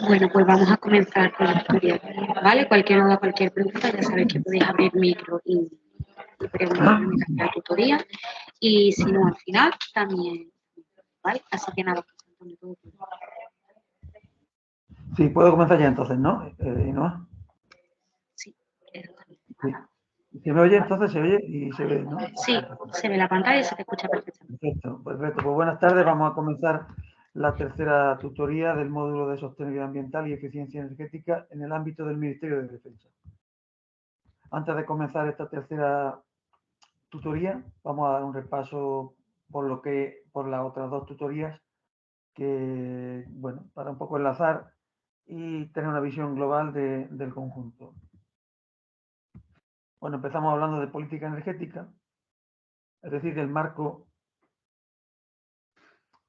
Bueno, pues vamos a comenzar con la tutoría, ¿vale? Cualquier duda, cualquier pregunta, ya sabéis que podéis abrir micro y preguntarme durante la tutoría. Y si no, al final también, ¿vale? Así que nada, pues, todo. Sí, puedo comenzar ya entonces, ¿no? ¿No? Sí, Sí. ¿Se me oye entonces? ¿Se oye y se ve, no? sí, se ve la pantalla y se te escucha perfectamente. Perfecto, perfecto. Pues buenas tardes, vamos a comenzar la tercera tutoría del módulo de sostenibilidad ambiental y eficiencia energética en el ámbito del Ministerio de Defensa. Antes de comenzar esta tercera tutoría, vamos a dar un repaso por las otras dos tutorías que, bueno, para un poco enlazar y tener una visión global del conjunto. Bueno, empezamos hablando de política energética, es decir, del marco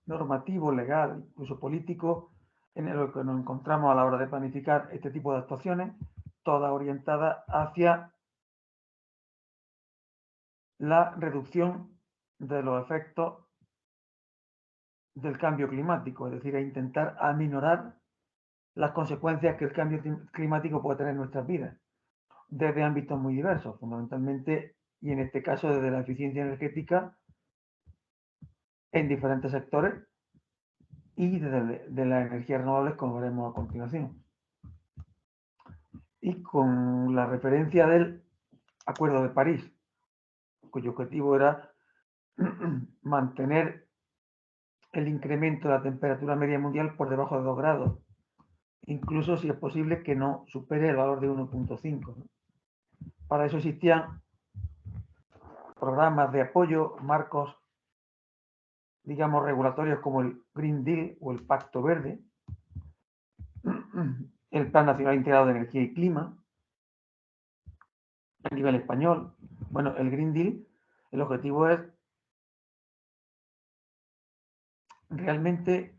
normativo, legal, incluso político, en el que nos encontramos a la hora de planificar este tipo de actuaciones, todas orientadas hacia la reducción de los efectos del cambio climático, es decir, a intentar aminorar las consecuencias que el cambio climático puede tener en nuestras vidas, desde ámbitos muy diversos, fundamentalmente, y en este caso desde la eficiencia energética en diferentes sectores y de las energías renovables, como veremos a continuación. Y con la referencia del Acuerdo de París, cuyo objetivo era mantener el incremento de la temperatura media mundial por debajo de 2 grados, incluso si es posible que no supere el valor de 1,5. ¿no? Para eso existían programas de apoyo, marcos, digamos, regulatorios como el Green Deal o el Pacto Verde, el Plan Nacional Integrado de Energía y Clima, a nivel español. Bueno, el Green Deal, el objetivo es realmente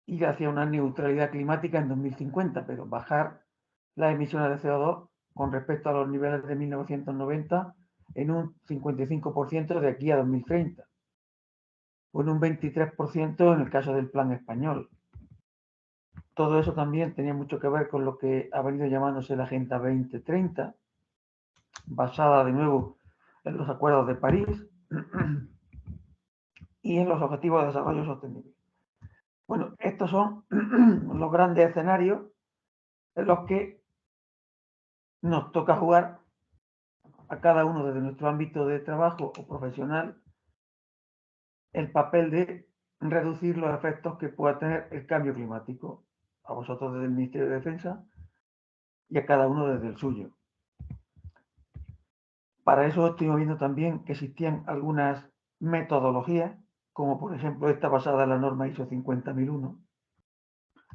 ir hacia una neutralidad climática en 2050, pero bajar las emisiones de CO2 con respecto a los niveles de 1990 en un 55% de aquí a 2030, o en un 23% en el caso del plan español. Todo eso también tenía mucho que ver con lo que ha venido llamándose la Agenda 2030, basada de nuevo en los acuerdos de París y en los objetivos de desarrollo sostenible. Bueno, estos son los grandes escenarios en los que nos toca jugar a cada uno desde nuestro ámbito de trabajo o profesional el papel de reducir los efectos que pueda tener el cambio climático, a vosotros desde el Ministerio de Defensa y a cada uno desde el suyo. Para eso estoy viendo también que existían algunas metodologías, como por ejemplo esta basada en la norma ISO 50001.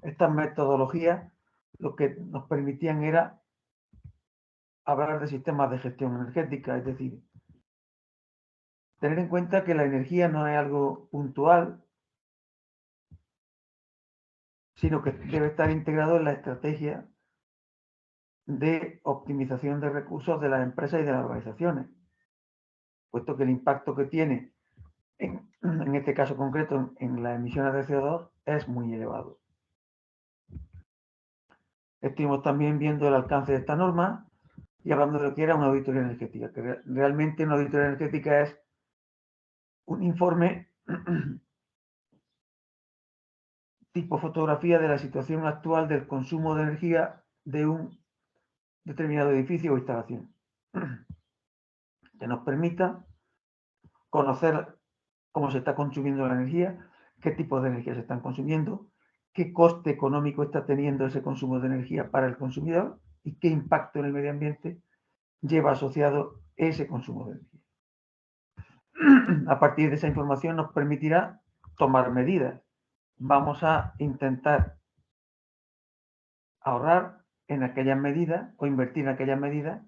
Estas metodologías lo que nos permitían era hablar de sistemas de gestión energética, es decir, tener en cuenta que la energía no es algo puntual, sino que debe estar integrado en la estrategia de optimización de recursos de las empresas y de las organizaciones, puesto que el impacto que tiene, en este caso concreto, en las emisiones de CO2 es muy elevado. Estuvimos también viendo el alcance de esta norma y hablando de lo que era una auditoría energética, que realmente una auditoría energética es un informe tipo fotografía de la situación actual del consumo de energía de un determinado edificio o instalación, que nos permita conocer cómo se está consumiendo la energía, qué tipo de energía se están consumiendo, qué coste económico está teniendo ese consumo de energía para el consumidor y qué impacto en el medio ambiente lleva asociado ese consumo de energía. A partir de esa información nos permitirá tomar medidas. Vamos a intentar ahorrar en aquellas medidas o invertir en aquellas medidas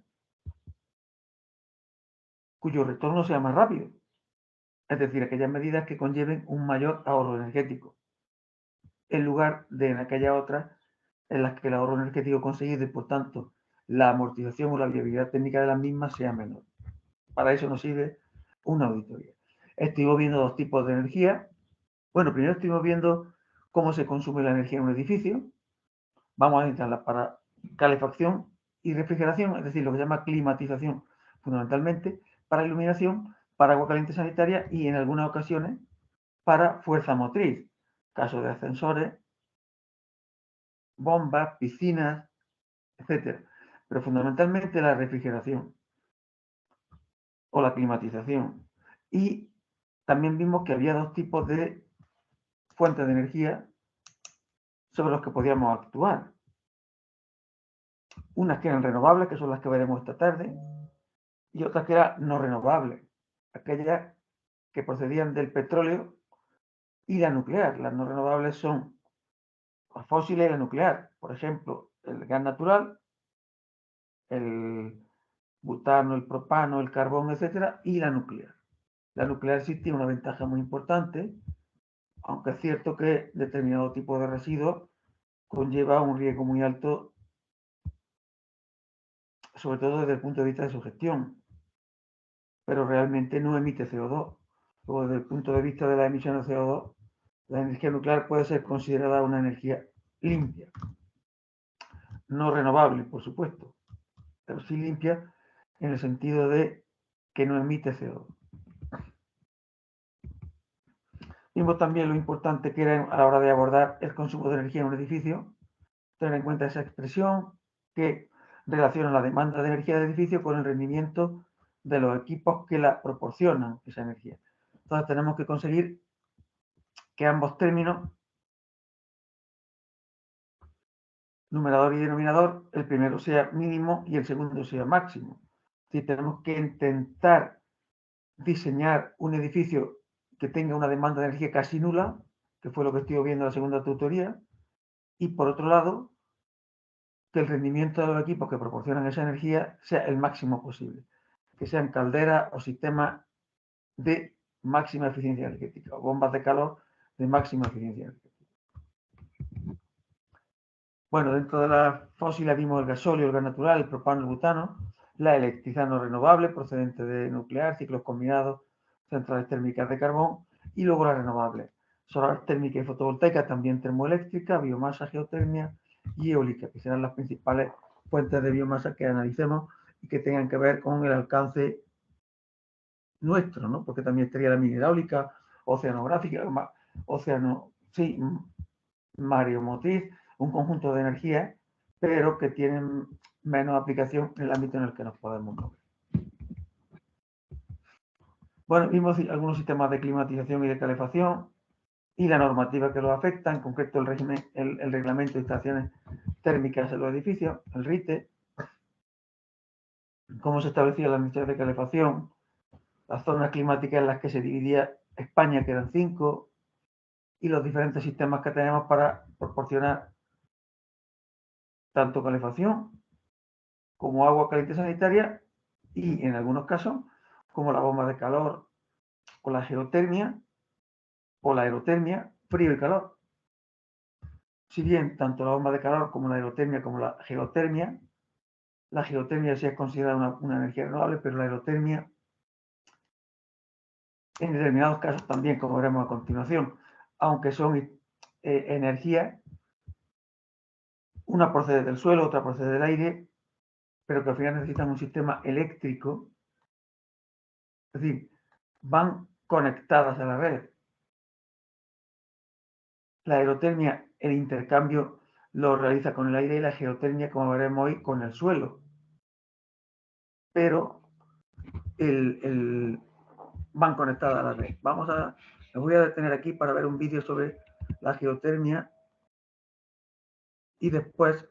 cuyo retorno sea más rápido. Es decir, aquellas medidas que conlleven un mayor ahorro energético, en lugar de en aquellas otras en las que el ahorro energético conseguido y por tanto la amortización o la viabilidad técnica de las mismas sea menor. Para eso nos sirve una auditoría. Estuvimos viendo dos tipos de energía. Bueno, primero estuvimos viendo cómo se consume la energía en un edificio. Vamos a necesitarla para calefacción y refrigeración, es decir, lo que se llama climatización, fundamentalmente, para iluminación, para agua caliente sanitaria y en algunas ocasiones para fuerza motriz, caso de ascensores, bombas, piscinas, etcétera. Pero fundamentalmente la refrigeración o la climatización. Y también vimos que había dos tipos de fuentes de energía sobre los que podíamos actuar. Unas que eran renovables, que son las que veremos esta tarde, y otras que eran no renovables, aquellas que procedían del petróleo y la nuclear. Las no renovables son la fósil y la nuclear. Por ejemplo, el gas natural, el butano, el propano, el carbón, etcétera, y la nuclear. La nuclear sí tiene una ventaja muy importante, aunque es cierto que determinado tipo de residuos conlleva un riesgo muy alto, sobre todo desde el punto de vista de su gestión, pero realmente no emite CO2. Luego, desde el punto de vista de la emisión de CO2, la energía nuclear puede ser considerada una energía limpia, no renovable, por supuesto, pero sí limpia en el sentido de que no emite CO2. Vimos también lo importante que era a la hora de abordar el consumo de energía en un edificio, tener en cuenta esa expresión que relaciona la demanda de energía del edificio con el rendimiento de los equipos que la proporcionan esa energía. Entonces tenemos que conseguir que ambos términos, numerador y denominador, el primero sea mínimo y el segundo sea máximo. Si tenemos que intentar diseñar un edificio que tenga una demanda de energía casi nula, que fue lo que estoy viendo en la segunda tutoría, y por otro lado, que el rendimiento de los equipos que proporcionan esa energía sea el máximo posible, que sean calderas o sistemas de máxima eficiencia energética o bombas de calor de máxima eficiencia energética. Bueno, dentro de las fósiles vimos el gasóleo, el gas natural, el propano, el butano, la electricidad no renovable procedente de nuclear, ciclos combinados, centrales térmicas de carbón y luego la renovable, solar térmica y fotovoltaica, también termoeléctrica, biomasa, geotermia y eólica, que serán las principales fuentes de biomasa que analicemos y que tengan que ver con el alcance nuestro, ¿no? Porque también estaría la mineráulica, oceanográfica, sí, mareomotriz, un conjunto de energías, pero que tienen menos aplicación en el ámbito en el que nos podemos mover. Bueno, vimos algunos sistemas de climatización y de calefacción y la normativa que los afecta, en concreto el reglamento de instalaciones térmicas en los edificios, el RITE, cómo se establecía la necesidad de calefacción, las zonas climáticas en las que se dividía España, que eran 5, y los diferentes sistemas que tenemos para proporcionar tanto calefacción como agua caliente sanitaria y, en algunos casos, como la bomba de calor o la geotermia o la aerotermia, frío y calor. Si bien tanto la bomba de calor como la aerotermia como la geotermia sí es considerada una energía renovable, pero la aerotermia en determinados casos también, como veremos a continuación, aunque son energías, una procede del suelo, otra procede del aire, pero que al final necesitan un sistema eléctrico, es decir, van conectadas a la red. La aerotermia, el intercambio lo realiza con el aire y la geotermia, como veremos hoy, con el suelo. Pero van conectadas a la red. Me voy a detener aquí para ver un vídeo sobre la geotermia y después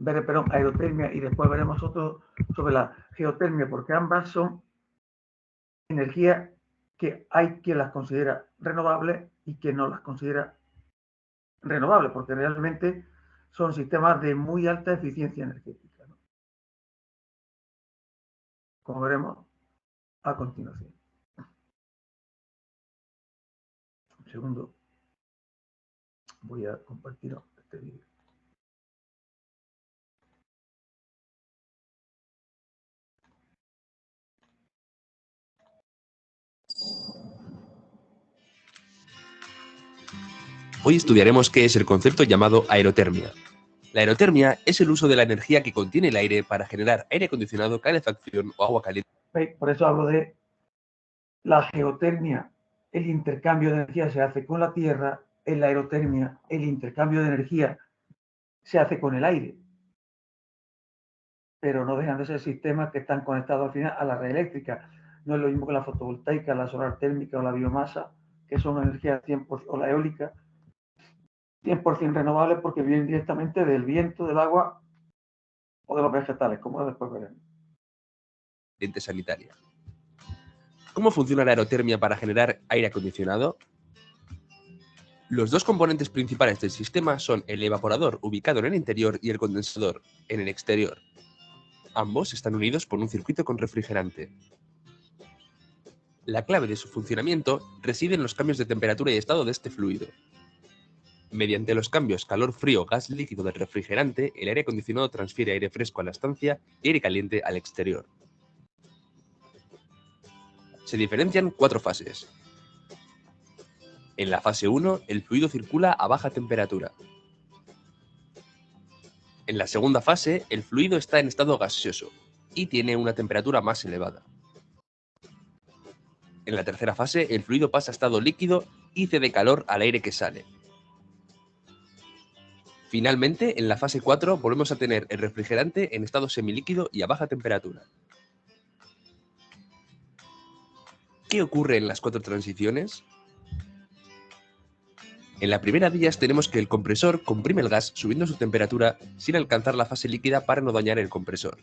aerotermia y después veremos otro sobre la geotermia, porque ambas son energías que hay quien las considera renovables y quien no las considera renovables, porque realmente son sistemas de muy alta eficiencia energética, ¿no? Como veremos a continuación. Un segundo, voy a compartir este vídeo. Hoy estudiaremos qué es el concepto llamado aerotermia. La aerotermia es el uso de la energía que contiene el aire para generar aire acondicionado, calefacción o agua caliente. Por eso hablo de la geotermia. El intercambio de energía se hace con la tierra. En la aerotermia, el intercambio de energía se hace con el aire. Pero no dejan de ser sistemas que están conectados al final a la red eléctrica. No es lo mismo que la fotovoltaica, la solar térmica o la biomasa, que son energías 100%, o la eólica, 100% renovables porque vienen directamente del viento, del agua o de los vegetales, como después veremos. Sanitaria. ¿Cómo funciona la aerotermia para generar aire acondicionado? Los dos componentes principales del sistema son el evaporador ubicado en el interior y el condensador en el exterior. Ambos están unidos por un circuito con refrigerante. La clave de su funcionamiento reside en los cambios de temperatura y estado de este fluido. Mediante los cambios calor-frío, gas líquido del refrigerante, el aire acondicionado transfiere aire fresco a la estancia y aire caliente al exterior. Se diferencian 4 fases. En la fase 1, el fluido circula a baja temperatura. En la segunda fase, el fluido está en estado gaseoso y tiene una temperatura más elevada. En la tercera fase, el fluido pasa a estado líquido y cede calor al aire que sale. Finalmente, en la fase 4, volvemos a tener el refrigerante en estado semilíquido y a baja temperatura. ¿Qué ocurre en las 4 transiciones? En la primera de ellas tenemos que el compresor comprime el gas subiendo su temperatura sin alcanzar la fase líquida para no dañar el compresor.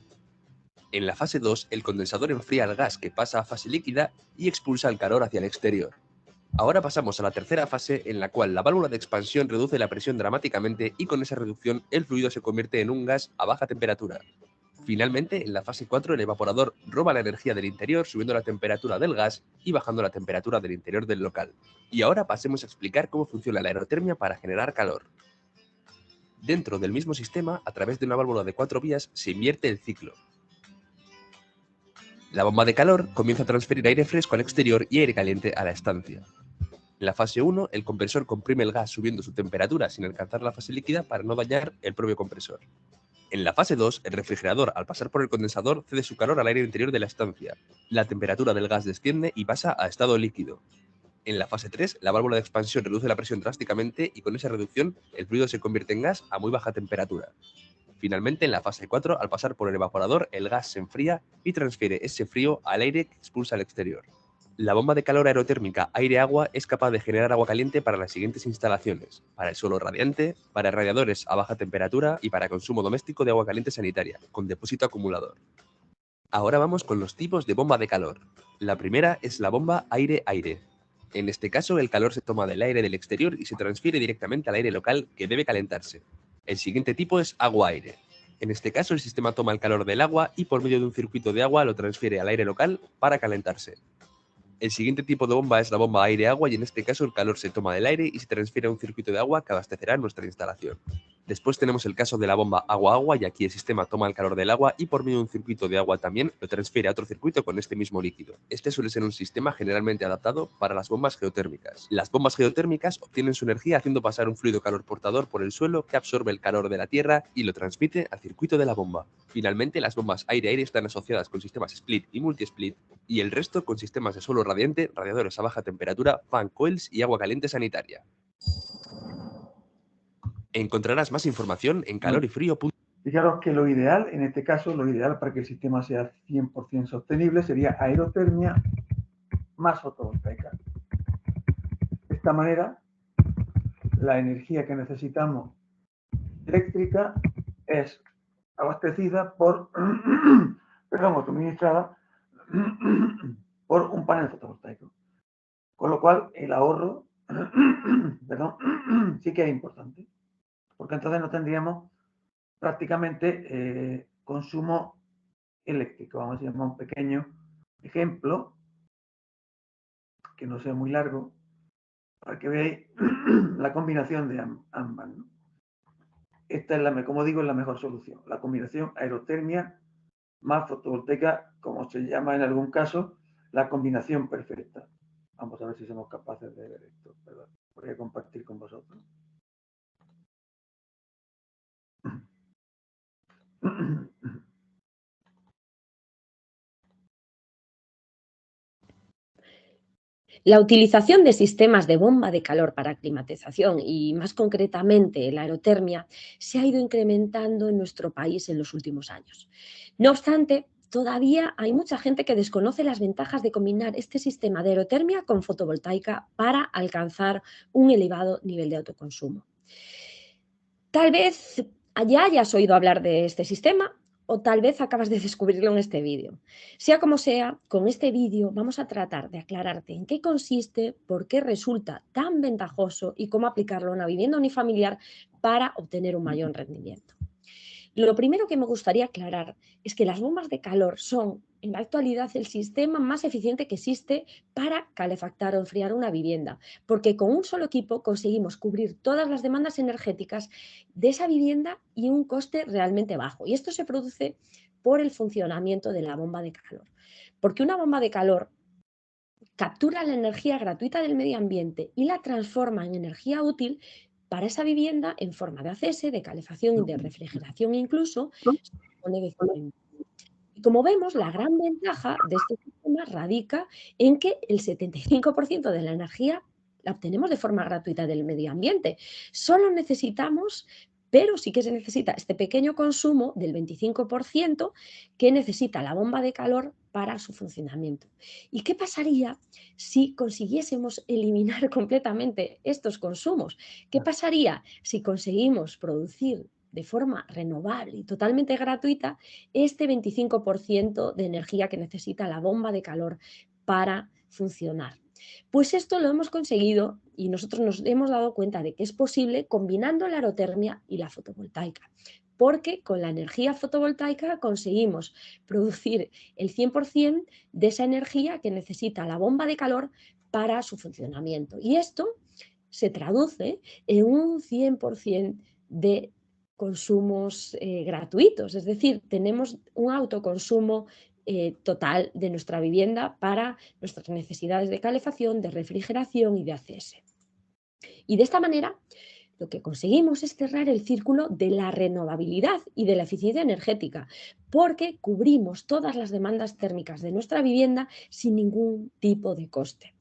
En la fase 2, el condensador enfría el gas que pasa a fase líquida y expulsa el calor hacia el exterior. Ahora pasamos a la tercera fase en la cual la válvula de expansión reduce la presión dramáticamente y con esa reducción el fluido se convierte en un gas a baja temperatura. Finalmente, en la fase 4, el evaporador roba la energía del interior subiendo la temperatura del gas y bajando la temperatura del interior del local. Y ahora pasemos a explicar cómo funciona la aerotermia para generar calor. Dentro del mismo sistema, a través de una válvula de 4 vías, se invierte el ciclo. La bomba de calor comienza a transferir aire fresco al exterior y aire caliente a la estancia. En la fase 1, el compresor comprime el gas subiendo su temperatura sin alcanzar la fase líquida para no dañar el propio compresor. En la fase 2, el refrigerador, al pasar por el condensador, cede su calor al aire interior de la estancia. La temperatura del gas desciende y pasa a estado líquido. En la fase 3, la válvula de expansión reduce la presión drásticamente y con esa reducción, el fluido se convierte en gas a muy baja temperatura. Finalmente, en la fase 4, al pasar por el evaporador, el gas se enfría y transfiere ese frío al aire que expulsa al exterior. La bomba de calor aerotérmica aire-agua es capaz de generar agua caliente para las siguientes instalaciones: para el suelo radiante, para radiadores a baja temperatura y para consumo doméstico de agua caliente sanitaria, con depósito acumulador. Ahora vamos con los tipos de bomba de calor. La primera es la bomba aire-aire. En este caso, el calor se toma del aire del exterior y se transfiere directamente al aire local que debe calentarse. El siguiente tipo es agua-aire. En este caso, el sistema toma el calor del agua y por medio de un circuito de agua lo transfiere al aire local para calentarse. El siguiente tipo de bomba es la bomba aire-agua y en este caso el calor se toma del aire y se transfiere a un circuito de agua que abastecerá nuestra instalación. Después tenemos el caso de la bomba agua-agua y aquí el sistema toma el calor del agua y por medio de un circuito de agua también lo transfiere a otro circuito con este mismo líquido. Este suele ser un sistema generalmente adaptado para las bombas geotérmicas. Las bombas geotérmicas obtienen su energía haciendo pasar un fluido calor portador por el suelo que absorbe el calor de la tierra y lo transmite al circuito de la bomba. Finalmente, las bombas aire-aire están asociadas con sistemas split y multi-split y el resto con sistemas de suelo radiante, radiadores a baja temperatura, fan coils y agua caliente sanitaria. Encontrarás más información en calorifrío.com. Fijaros que lo ideal, en este caso, lo ideal para que el sistema sea 100% sostenible sería aerotermia más fotovoltaica. De esta manera, la energía que necesitamos eléctrica es abastecida por, o suministrada por un panel fotovoltaico. Con lo cual, el ahorro, sí que es importante. Porque entonces no tendríamos prácticamente consumo eléctrico. Vamos a llamar un pequeño ejemplo, que no sea muy largo, para que veáis la combinación de ambas, ¿no? Esta es como digo, es la mejor solución. La combinación aerotermia más fotovoltaica, como se llama en algún caso, la combinación perfecta. Vamos a ver si somos capaces de ver esto. Perdón. Voy a compartir con vosotros. La utilización de sistemas de bomba de calor para climatización y más concretamente la aerotermia se ha ido incrementando en nuestro país en los últimos años. No obstante, todavía hay mucha gente que desconoce las ventajas de combinar este sistema de aerotermia con fotovoltaica para alcanzar un elevado nivel de autoconsumo. Tal vez ya hayas oído hablar de este sistema o tal vez acabas de descubrirlo en este vídeo. Sea como sea, con este vídeo vamos a tratar de aclararte en qué consiste, por qué resulta tan ventajoso y cómo aplicarlo a una vivienda unifamiliar para obtener un mayor rendimiento. Lo primero que me gustaría aclarar es que las bombas de calor son, en la actualidad, el sistema más eficiente que existe para calefactar o enfriar una vivienda, porque con un solo equipo conseguimos cubrir todas las demandas energéticas de esa vivienda y un coste realmente bajo. Y esto se produce por el funcionamiento de la bomba de calor, porque una bomba de calor captura la energía gratuita del medio ambiente y la transforma en energía útil para esa vivienda en forma de ACS, de calefacción y de refrigeración incluso. Y como vemos, la gran ventaja de este sistema radica en que el 75% de la energía la obtenemos de forma gratuita del medio ambiente. Solo necesitamos, pero sí que se necesita este pequeño consumo del 25% que necesita la bomba de calor para su funcionamiento. ¿Y qué pasaría si consiguiésemos eliminar completamente estos consumos? ¿Qué pasaría si conseguimos producir de forma renovable y totalmente gratuita este 25% de energía que necesita la bomba de calor para funcionar? Pues esto lo hemos conseguido y nosotros nos hemos dado cuenta de que es posible combinando la aerotermia y la fotovoltaica, porque con la energía fotovoltaica conseguimos producir el 100% de esa energía que necesita la bomba de calor para su funcionamiento. Y esto se traduce en un 100% de consumos gratuitos, es decir, tenemos un autoconsumo total de nuestra vivienda para nuestras necesidades de calefacción, de refrigeración y de ACS. Y de esta manera lo que conseguimos es cerrar el círculo de la renovabilidad y de la eficiencia energética, porque cubrimos todas las demandas térmicas de nuestra vivienda sin ningún tipo de coste.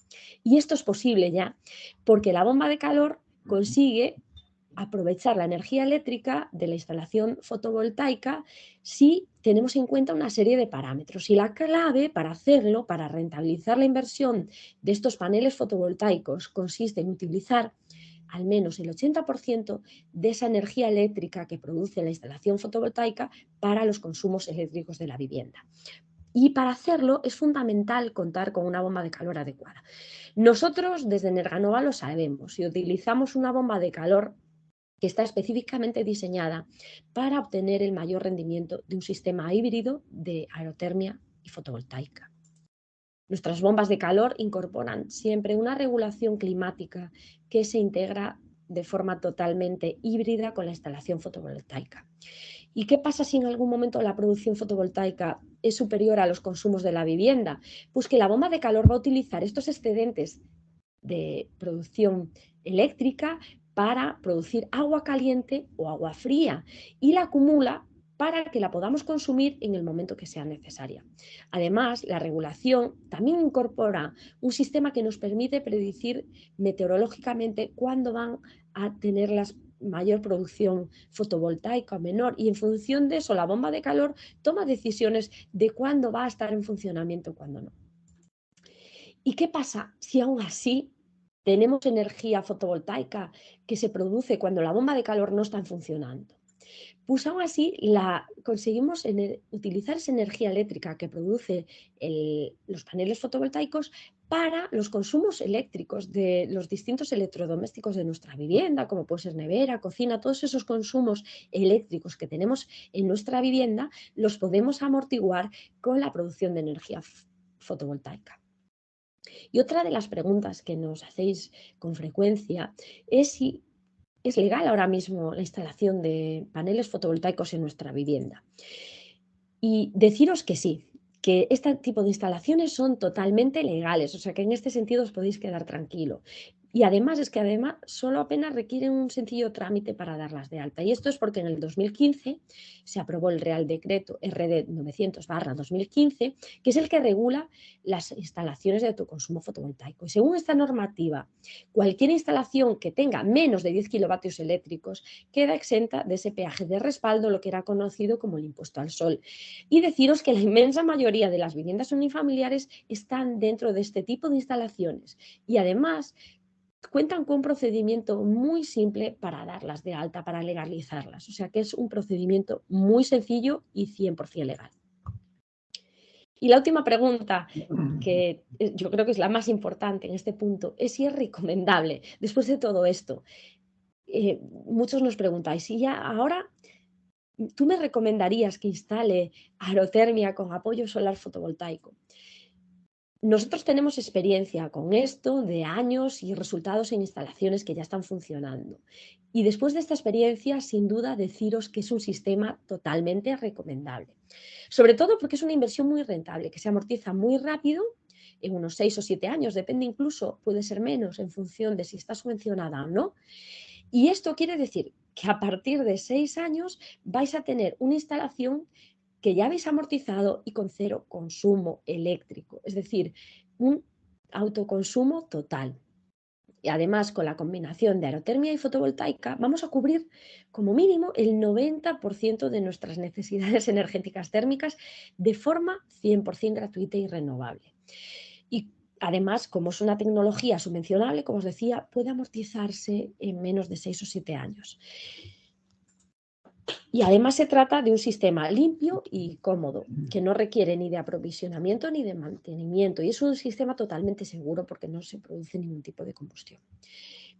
Y esto es posible ya porque la bomba de calor consigue aprovechar la energía eléctrica de la instalación fotovoltaica si tenemos en cuenta una serie de parámetros. Y la clave para hacerlo, para rentabilizar la inversión de estos paneles fotovoltaicos, consiste en utilizar al menos el 80% de esa energía eléctrica que produce la instalación fotovoltaica para los consumos eléctricos de la vivienda. Y para hacerlo es fundamental contar con una bomba de calor adecuada. Nosotros desde Energanova lo sabemos y utilizamos una bomba de calor que está específicamente diseñada para obtener el mayor rendimiento de un sistema híbrido de aerotermia y fotovoltaica. Nuestras bombas de calor incorporan siempre una regulación climática que se integra de forma totalmente híbrida con la instalación fotovoltaica. ¿Y qué pasa si en algún momento la producción fotovoltaica es superior a los consumos de la vivienda? Pues que la bomba de calor va a utilizar estos excedentes de producción eléctrica para producir agua caliente o agua fría y la acumula para que la podamos consumir en el momento que sea necesaria. Además, la regulación también incorpora un sistema que nos permite predecir meteorológicamente cuándo van a tener la mayor producción fotovoltaica o menor, y en función de eso la bomba de calor toma decisiones de cuándo va a estar en funcionamiento y cuándo no. ¿Y qué pasa si aún así tenemos energía fotovoltaica que se produce cuando la bomba de calor no está funcionando? Pues aún así conseguimos utilizar esa energía eléctrica que produce los paneles fotovoltaicos para los consumos eléctricos de los distintos electrodomésticos de nuestra vivienda, como puede ser nevera, cocina. Todos esos consumos eléctricos que tenemos en nuestra vivienda los podemos amortiguar con la producción de energía fotovoltaica. Y otra de las preguntas que nos hacéis con frecuencia es si es legal ahora mismo la instalación de paneles fotovoltaicos en nuestra vivienda. Y deciros que sí, que este tipo de instalaciones son totalmente legales, o sea que en este sentido os podéis quedar tranquilo. Y además es que además solo apenas requieren un sencillo trámite para darlas de alta. Y esto es porque en el 2015 se aprobó el Real Decreto RD 900/2015, que es el que regula las instalaciones de autoconsumo fotovoltaico. Y según esta normativa, cualquier instalación que tenga menos de 10 kilovatios eléctricos queda exenta de ese peaje de respaldo, lo que era conocido como el impuesto al sol. Y deciros que la inmensa mayoría de las viviendas unifamiliares están dentro de este tipo de instalaciones. Y además cuentan con un procedimiento muy simple para darlas de alta, para legalizarlas. O sea que es un procedimiento muy sencillo y 100% legal. Y la última pregunta, que yo creo que es la más importante en este punto, es si es recomendable, después de todo esto. Muchos nos preguntáis, si ya ahora tú me recomendarías que instale aerotermia con apoyo solar fotovoltaico. Nosotros tenemos experiencia con esto de años y resultados en instalaciones que ya están funcionando. Y después de esta experiencia, sin duda, deciros que es un sistema totalmente recomendable. Sobre todo porque es una inversión muy rentable, que se amortiza muy rápido, en unos 6 o 7 años, depende incluso, puede ser menos en función de si está subvencionada o no. Y esto quiere decir que a partir de 6 años vais a tener una instalación que ya habéis amortizado y con cero consumo eléctrico, es decir, un autoconsumo total. Y además, con la combinación de aerotermia y fotovoltaica, vamos a cubrir como mínimo el 90% de nuestras necesidades energéticas térmicas de forma 100% gratuita y renovable. Y además, como es una tecnología subvencionable, como os decía, puede amortizarse en menos de 6 o 7 años. Y además se trata de un sistema limpio y cómodo, que no requiere ni de aprovisionamiento ni de mantenimiento. Y es un sistema totalmente seguro porque no se produce ningún tipo de combustión.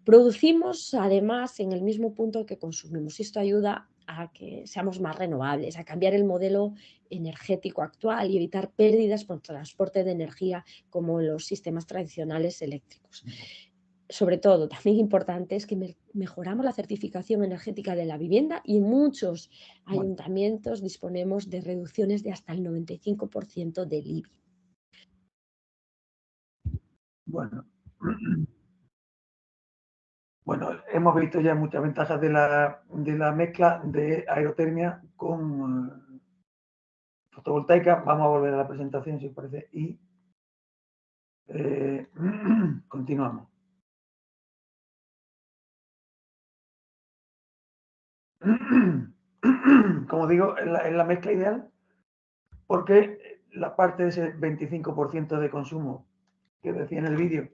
Producimos además en el mismo punto que consumimos. Esto ayuda a que seamos más renovables, a cambiar el modelo energético actual y evitar pérdidas por transporte de energía como los sistemas tradicionales eléctricos. Sobre todo, también importante es que mejoramos la certificación energética de la vivienda y en muchos ayuntamientos disponemos de reducciones de hasta el 95% del IBI. Bueno, hemos visto ya muchas ventajas de la mezcla de aerotermia con fotovoltaica. Vamos a volver a la presentación, si os parece, y continuamos. Como digo, es la mezcla ideal porque la parte de ese 25% de consumo que decía en el vídeo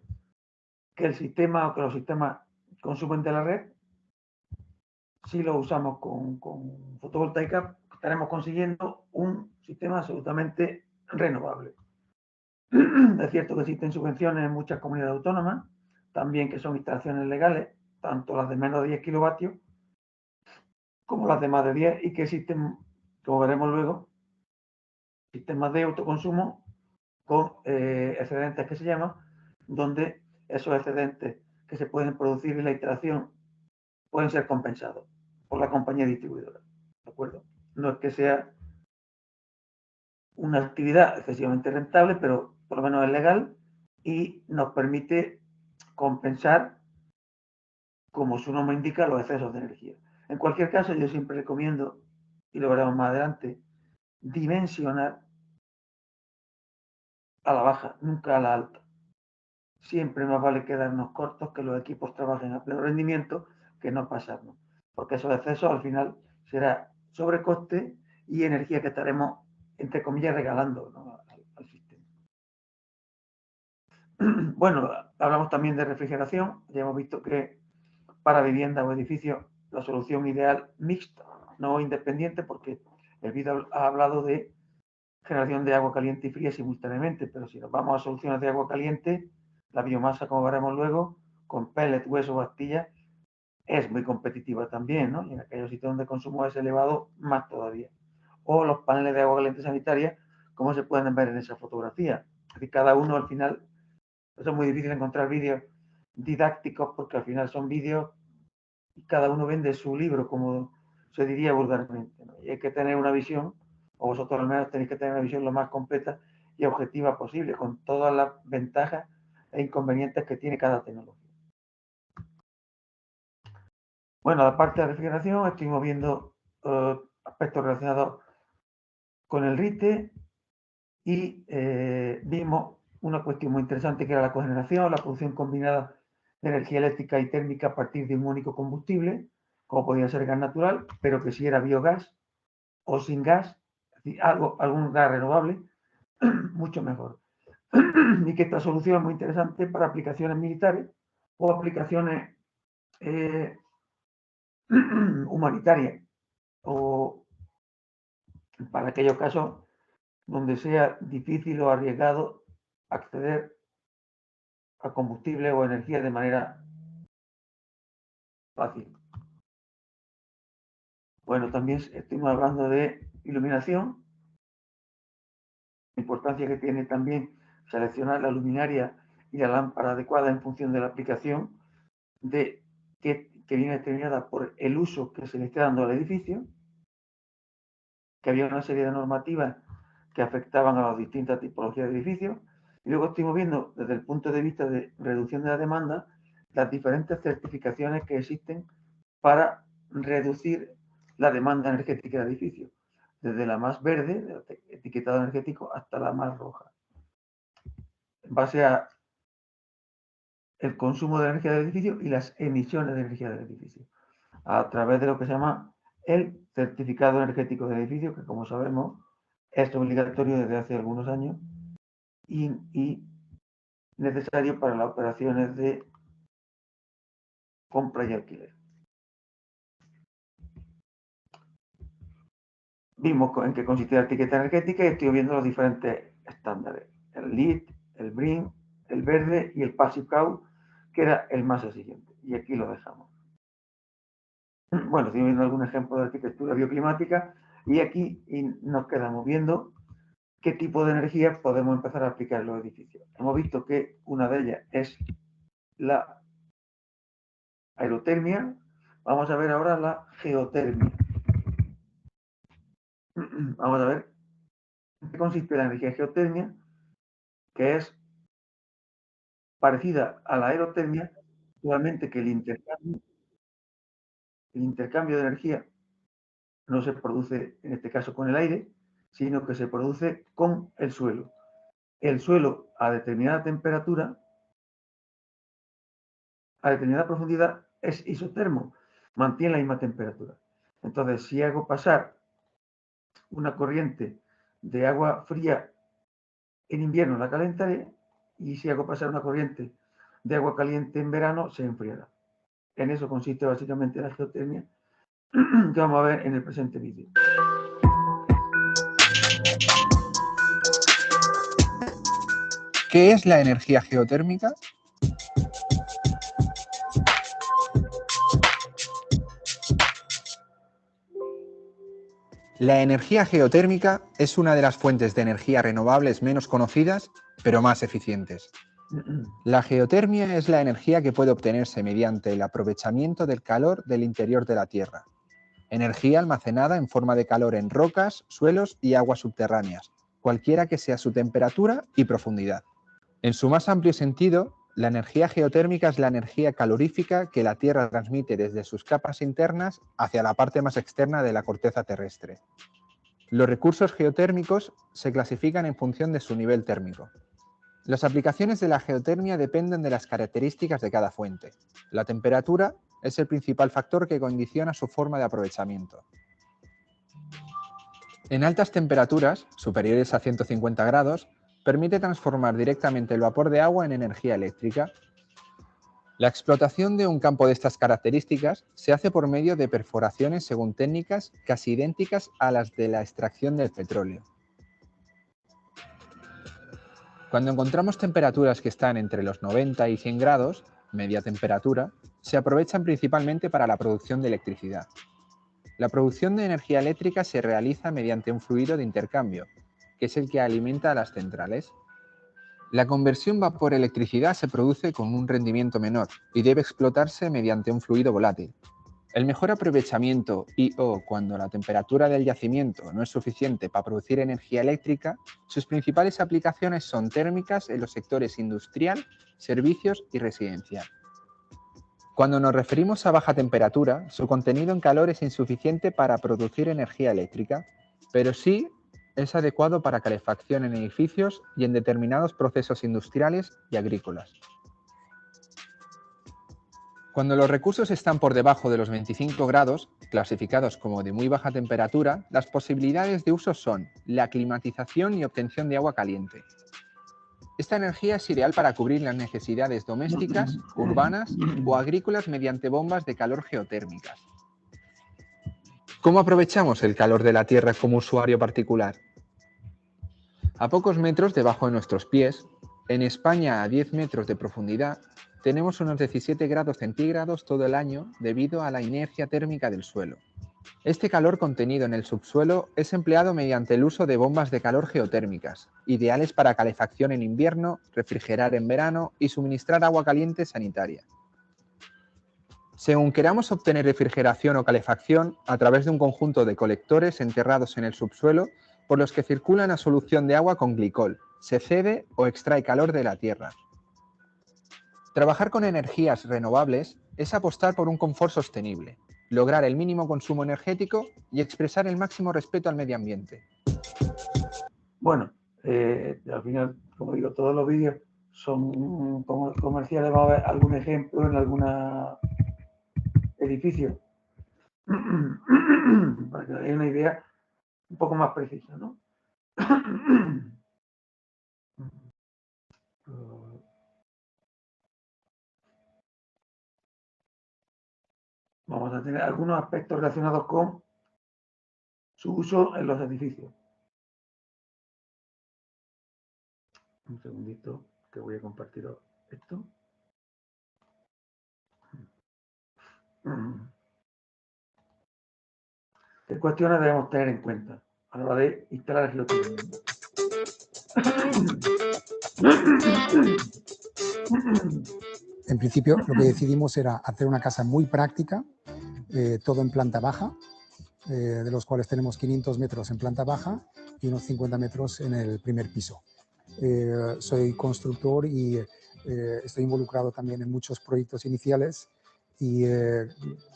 que el sistema o que los sistemas consumen de la red, si lo usamos con fotovoltaica, estaremos consiguiendo un sistema absolutamente renovable. Es cierto que existen subvenciones en muchas comunidades autónomas, también que son instalaciones legales, tanto las de menos de 10 kilovatios como las de más de 10, y que existen, como veremos luego, sistemas de autoconsumo con excedentes que se llaman, donde esos excedentes que se pueden producir en la instalación pueden ser compensados por la compañía distribuidora. ¿De acuerdo? No es que sea una actividad excesivamente rentable, pero por lo menos es legal y nos permite compensar, como su nombre indica, los excesos de energía. En cualquier caso, yo siempre recomiendo, y lo veremos más adelante, dimensionar a la baja, nunca a la alta. Siempre más vale quedarnos cortos, que los equipos trabajen a pleno rendimiento, que no pasarnos, porque esos excesos al final será sobrecoste y energía que estaremos, entre comillas, regalando, ¿no?, al sistema. Bueno, hablamos también de refrigeración. Ya hemos visto que para vivienda o edificios la solución ideal mixta, no independiente, porque el vídeo ha hablado de generación de agua caliente y fría simultáneamente, pero si nos vamos a soluciones de agua caliente, la biomasa, como veremos luego, con pellet, hueso o astillas, es muy competitiva también, ¿no? Y en aquellos sitios donde el consumo es elevado, más todavía. O los paneles de agua caliente sanitaria, como se pueden ver en esa fotografía. Es decir, cada uno al final, eso es muy difícil encontrar vídeos didácticos, porque al final son vídeos y cada uno vende su libro, como se diría vulgarmente, ¿no? Y hay que tener una visión, o vosotros al menos tenéis que tener una visión lo más completa y objetiva posible, con todas las ventajas e inconvenientes que tiene cada tecnología. Bueno, aparte de la refrigeración, estuvimos viendo aspectos relacionados con el RITE y vimos una cuestión muy interesante que era la cogeneración, la producción combinada de energía eléctrica y térmica a partir de un único combustible, como podía ser gas natural, pero que si era biogás o sin gas, es decir, algún gas renovable, mucho mejor. Y que esta solución es muy interesante para aplicaciones militares o aplicaciones humanitarias o para aquellos casos donde sea difícil o arriesgado acceder a combustible o energía de manera fácil. Bueno, también estuvimos hablando de iluminación, la importancia que tiene también seleccionar la luminaria y la lámpara adecuada en función de la aplicación que viene determinada por el uso que se le esté dando al edificio, que había una serie de normativas que afectaban a las distintas tipologías de edificios. Y luego estuvimos viendo desde el punto de vista de reducción de la demanda las diferentes certificaciones que existen para reducir la demanda energética del edificio, desde la más verde, etiquetado energético, hasta la más roja, en base a el consumo de energía del edificio y las emisiones de energía del edificio, a través de lo que se llama el certificado energético del edificio, que como sabemos es obligatorio desde hace algunos años y necesario para las operaciones de compra y alquiler. Vimos en qué consistía la etiqueta energética y estoy viendo los diferentes estándares. El LEED, el BREEAM, el verde y el Passive Cow, que era el más exigente. Y aquí lo dejamos. Bueno, estoy viendo algún ejemplo de arquitectura bioclimática y aquí nos quedamos viendo qué tipo de energía podemos empezar a aplicar en los edificios. Hemos visto que una de ellas es la aerotermia. Vamos a ver ahora la geotermia. Vamos a ver en qué consiste la energía geotermia, que es parecida a la aerotermia, solamente que el intercambio de energía no se produce, en este caso, con el aire, sino que se produce con el suelo. El suelo a determinada temperatura, a determinada profundidad, es isotermo, mantiene la misma temperatura. Entonces, si hago pasar una corriente de agua fría en invierno, la calentaré, y si hago pasar una corriente de agua caliente en verano, se enfriará. En eso consiste básicamente la geotermia, que vamos a ver en el presente vídeo. ¿Qué es la energía geotérmica? La energía geotérmica es una de las fuentes de energía renovables menos conocidas, pero más eficientes. La geotermia es la energía que puede obtenerse mediante el aprovechamiento del calor del interior de la Tierra. Energía almacenada en forma de calor en rocas, suelos y aguas subterráneas, cualquiera que sea su temperatura y profundidad. En su más amplio sentido, la energía geotérmica es la energía calorífica que la Tierra transmite desde sus capas internas hacia la parte más externa de la corteza terrestre. Los recursos geotérmicos se clasifican en función de su nivel térmico. Las aplicaciones de la geotermia dependen de las características de cada fuente. La temperatura es el principal factor que condiciona su forma de aprovechamiento. En altas temperaturas, superiores a 150 grados, permite transformar directamente el vapor de agua en energía eléctrica. La explotación de un campo de estas características se hace por medio de perforaciones según técnicas casi idénticas a las de la extracción del petróleo. Cuando encontramos temperaturas que están entre los 90 y 100 grados, media temperatura, se aprovechan principalmente para la producción de electricidad. La producción de energía eléctrica se realiza mediante un fluido de intercambio, que es el que alimenta a las centrales. La conversión vapor-electricidad se produce con un rendimiento menor y debe explotarse mediante un fluido volátil. El mejor aprovechamiento y/o cuando la temperatura del yacimiento no es suficiente para producir energía eléctrica, sus principales aplicaciones son térmicas en los sectores industrial, servicios y residencial. Cuando nos referimos a baja temperatura, su contenido en calor es insuficiente para producir energía eléctrica, pero sí es adecuado para calefacción en edificios y en determinados procesos industriales y agrícolas. Cuando los recursos están por debajo de los 25 grados, clasificados como de muy baja temperatura, las posibilidades de uso son la climatización y obtención de agua caliente. Esta energía es ideal para cubrir las necesidades domésticas, urbanas o agrícolas mediante bombas de calor geotérmicas. ¿Cómo aprovechamos el calor de la Tierra como usuario particular? A pocos metros debajo de nuestros pies, en España a 10 metros de profundidad, tenemos unos 17 grados centígrados todo el año debido a la inercia térmica del suelo. Este calor contenido en el subsuelo es empleado mediante el uso de bombas de calor geotérmicas, ideales para calefacción en invierno, refrigerar en verano y suministrar agua caliente sanitaria. Según queramos obtener refrigeración o calefacción a través de un conjunto de colectores enterrados en el subsuelo por los que circula una solución de agua con glicol, se cede o extrae calor de la tierra. Trabajar con energías renovables es apostar por un confort sostenible, lograr el mínimo consumo energético y expresar el máximo respeto al medio ambiente. Bueno, al final, como digo, todos los vídeos son comerciales. Va a haber algún ejemplo en algún edificio para que haya una idea un poco más precisa, ¿no? Vamos a tener algunos aspectos relacionados con su uso en los edificios. Un segundito que voy a compartir esto. ¿Qué cuestiones debemos tener en cuenta a la hora de instalar el geotermia? En principio, lo que decidimos era hacer una casa muy práctica, todo en planta baja, de los cuales tenemos 500 metros en planta baja y unos 50 metros en el primer piso. Soy constructor y estoy involucrado también en muchos proyectos iniciales y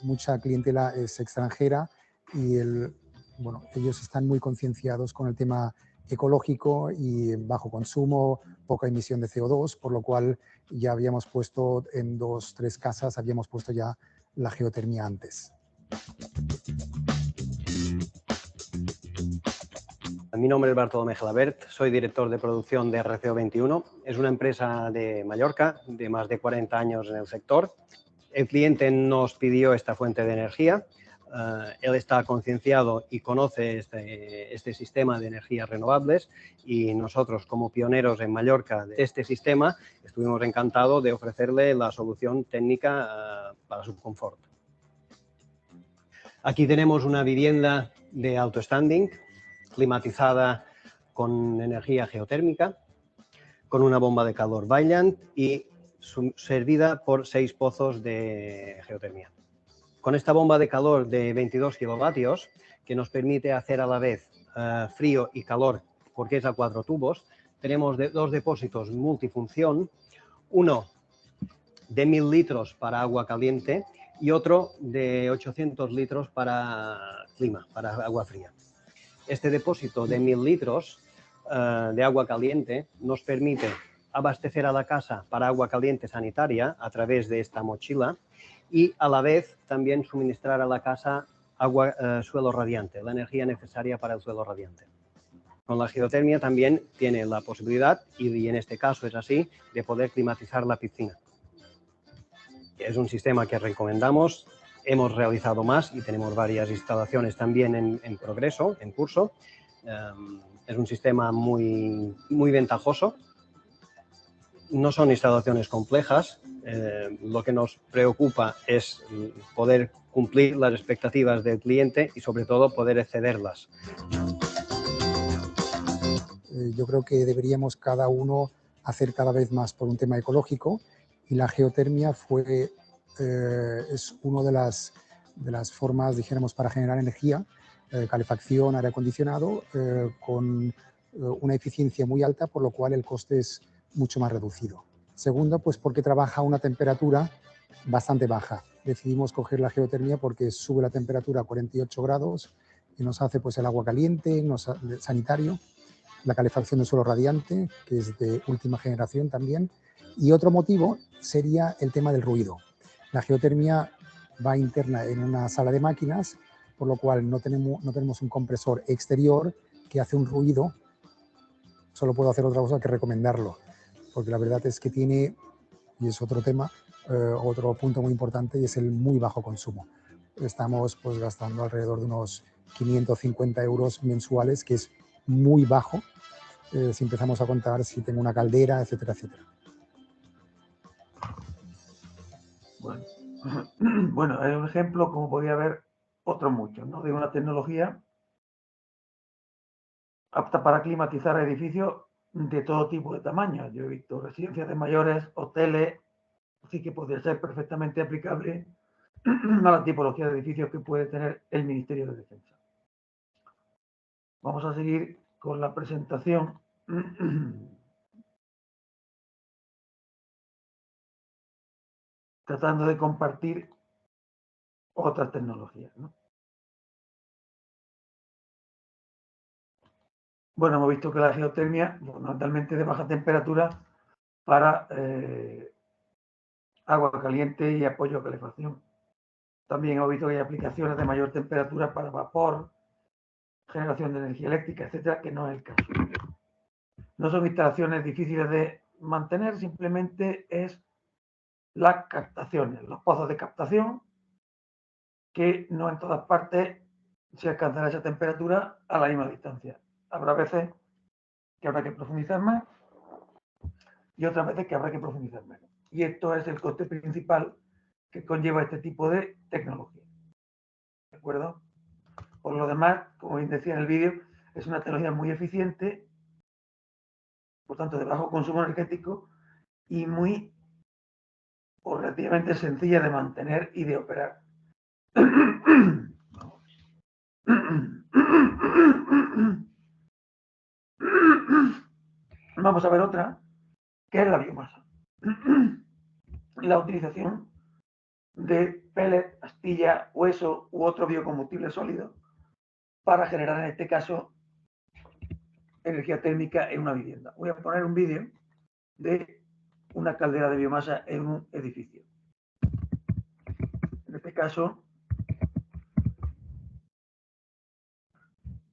mucha clientela es extranjera y ellos están muy concienciados con el tema ecológico y bajo consumo, poca emisión de CO2, por lo cual ya habíamos puesto en 2-3 casas, habíamos puesto ya la geotermia antes. Mi nombre es Bartolomé Gelabert, soy director de producción de RCO21. Es una empresa de Mallorca de más de 40 años en el sector. El cliente nos pidió esta fuente de energía. Él está concienciado y conoce este sistema de energías renovables y nosotros, como pioneros en Mallorca de este sistema, estuvimos encantados de ofrecerle la solución técnica para su confort. Aquí tenemos una vivienda de alto standing, climatizada con energía geotérmica, con una bomba de calor Vaillant y servida por 6 pozos de geotermia. Con esta bomba de calor de 22 kilovatios, que nos permite hacer a la vez frío y calor, porque es a 4 tubos, tenemos 2 depósitos multifunción, uno de 1000 litros para agua caliente y otro de 800 litros para clima, para agua fría. Este depósito de 1000 litros de agua caliente nos permite abastecer a la casa para agua caliente sanitaria a través de esta mochila y a la vez también suministrar a la casa suelo radiante, la energía necesaria para el suelo radiante. Con la geotermia también tiene la posibilidad, y en este caso es así, de poder climatizar la piscina. Es un sistema que recomendamos, hemos realizado más y tenemos varias instalaciones también en progreso, en curso. Es un sistema muy ventajoso. No son instalaciones complejas, lo que nos preocupa es poder cumplir las expectativas del cliente y sobre todo poder excederlas. Yo creo que deberíamos cada uno hacer cada vez más por un tema ecológico y la geotermia es una de las formas, dijéramos, para generar energía, calefacción, aire acondicionado, con una eficiencia muy alta, por lo cual el coste es mucho más reducido. Segundo, pues porque trabaja a una temperatura bastante baja. Decidimos coger la geotermia porque sube la temperatura a 48 grados y nos hace pues, el agua caliente, sanitario, la calefacción del suelo radiante, que es de última generación también. Y otro motivo sería el tema del ruido. La geotermia va interna en una sala de máquinas, por lo cual no tenemos un compresor exterior que hace un ruido. Solo puedo hacer otra cosa que recomendarlo, porque la verdad es que tiene, y es otro tema, otro punto muy importante, y es el muy bajo consumo. Estamos pues gastando alrededor de unos 550 euros mensuales, que es muy bajo, si empezamos a contar si tengo una caldera, etcétera, etcétera. Bueno, es un ejemplo, como podría haber otros muchos, ¿no? De una tecnología apta para climatizar edificios de todo tipo de tamaños. Yo he visto residencias de mayores, hoteles, así que podría ser perfectamente aplicable a la tipología de edificios que puede tener el Ministerio de Defensa. Vamos a seguir con la presentación. Tratando de compartir otras tecnologías, ¿no? Bueno, hemos visto que la geotermia, fundamentalmente de baja temperatura, para agua caliente y apoyo a calefacción. También hemos visto que hay aplicaciones de mayor temperatura para vapor, generación de energía eléctrica, etcétera, que no es el caso. No son instalaciones difíciles de mantener, simplemente es las captaciones, los pozos de captación, que no en todas partes se alcanzará esa temperatura a la misma distancia. Habrá veces que habrá que profundizar más y otras veces que habrá que profundizar menos. Y esto es el coste principal que conlleva este tipo de tecnología. ¿De acuerdo? Por lo demás, como bien decía en el vídeo, es una tecnología muy eficiente, por tanto de bajo consumo energético y muy o relativamente sencilla de mantener y de operar. Vamos a ver otra, que es la biomasa. La utilización de pellet, astilla, hueso u otro biocombustible sólido para generar, en este caso, energía térmica en una vivienda. Voy a poner un vídeo de una caldera de biomasa en un edificio. En este caso,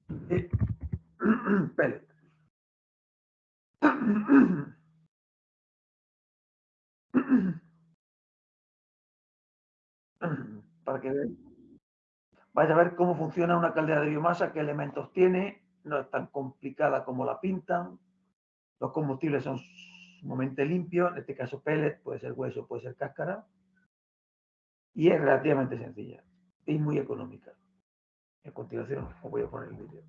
de pellet. Para que vaya a ver cómo funciona una caldera de biomasa, qué elementos tiene, no es tan complicada como la pintan, los combustibles son sumamente limpios, en este caso pellet, puede ser hueso, puede ser cáscara, y es relativamente sencilla y muy económica. A continuación os voy a poner el vídeo.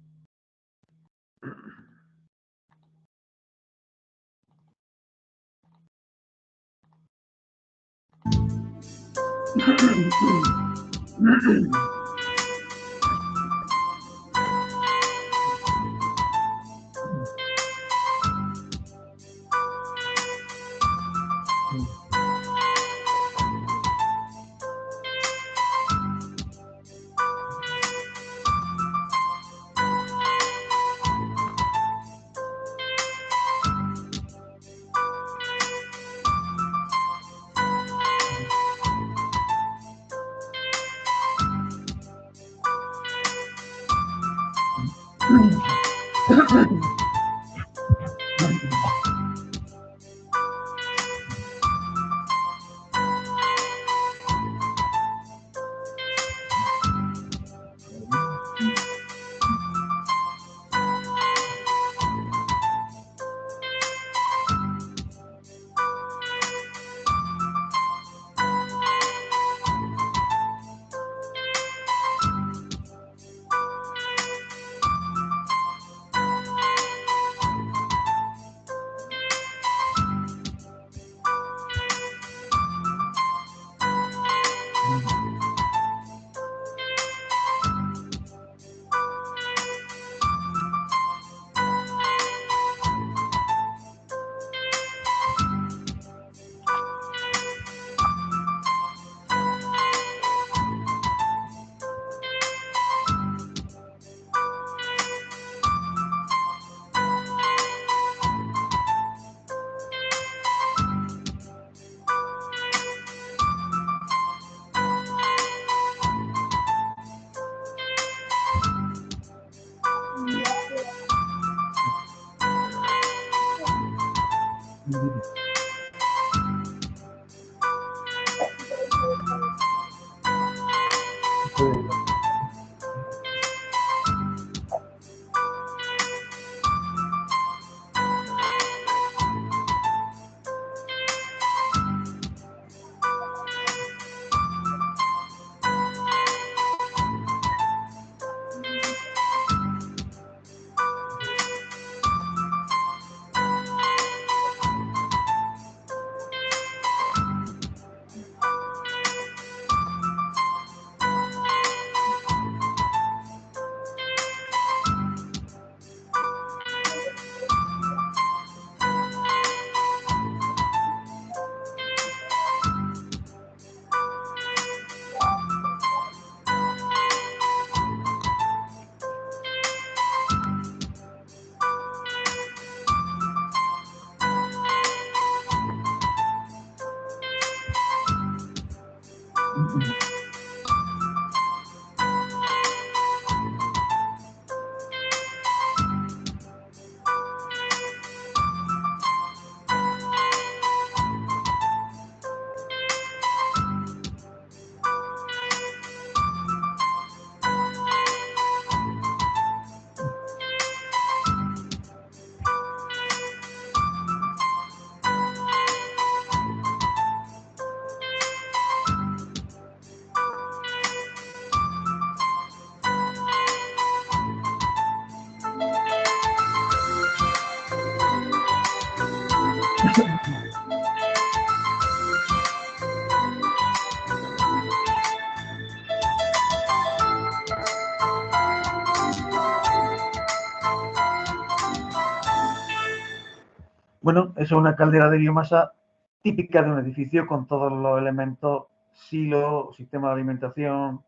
Bueno, eso es una caldera de biomasa típica de un edificio con todos los elementos, silo, sistema de alimentación,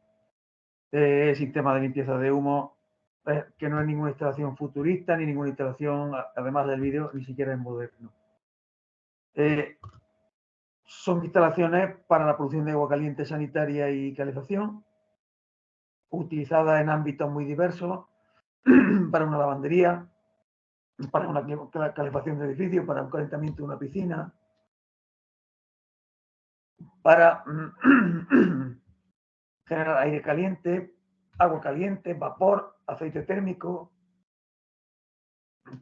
sistema de limpieza de humo, que no es ninguna instalación futurista ni ninguna instalación, además del vídeo, ni siquiera es moderno. Son instalaciones para la producción de agua caliente sanitaria y calefacción, utilizadas en ámbitos muy diversos, para una lavandería, para una calefacción de edificio, para un calentamiento de una piscina, para generar aire caliente, agua caliente, vapor, aceite térmico.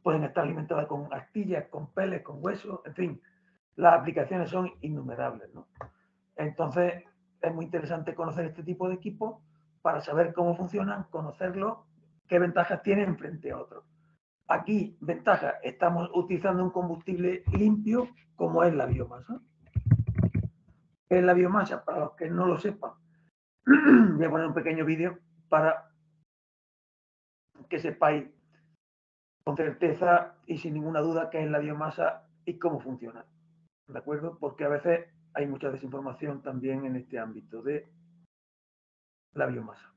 Pueden estar alimentadas con astillas, con peles, con huesos, en fin, las aplicaciones son innumerables, ¿no? Entonces, es muy interesante conocer este tipo de equipos para saber cómo funcionan, conocerlos, qué ventajas tienen frente a otros. Aquí, ventaja, estamos utilizando un combustible limpio como es la biomasa. ¿Qué es la biomasa? Para los que no lo sepan, voy a poner un pequeño vídeo para que sepáis con certeza y sin ninguna duda qué es la biomasa y cómo funciona. ¿De acuerdo? Porque a veces hay mucha desinformación también en este ámbito de la biomasa.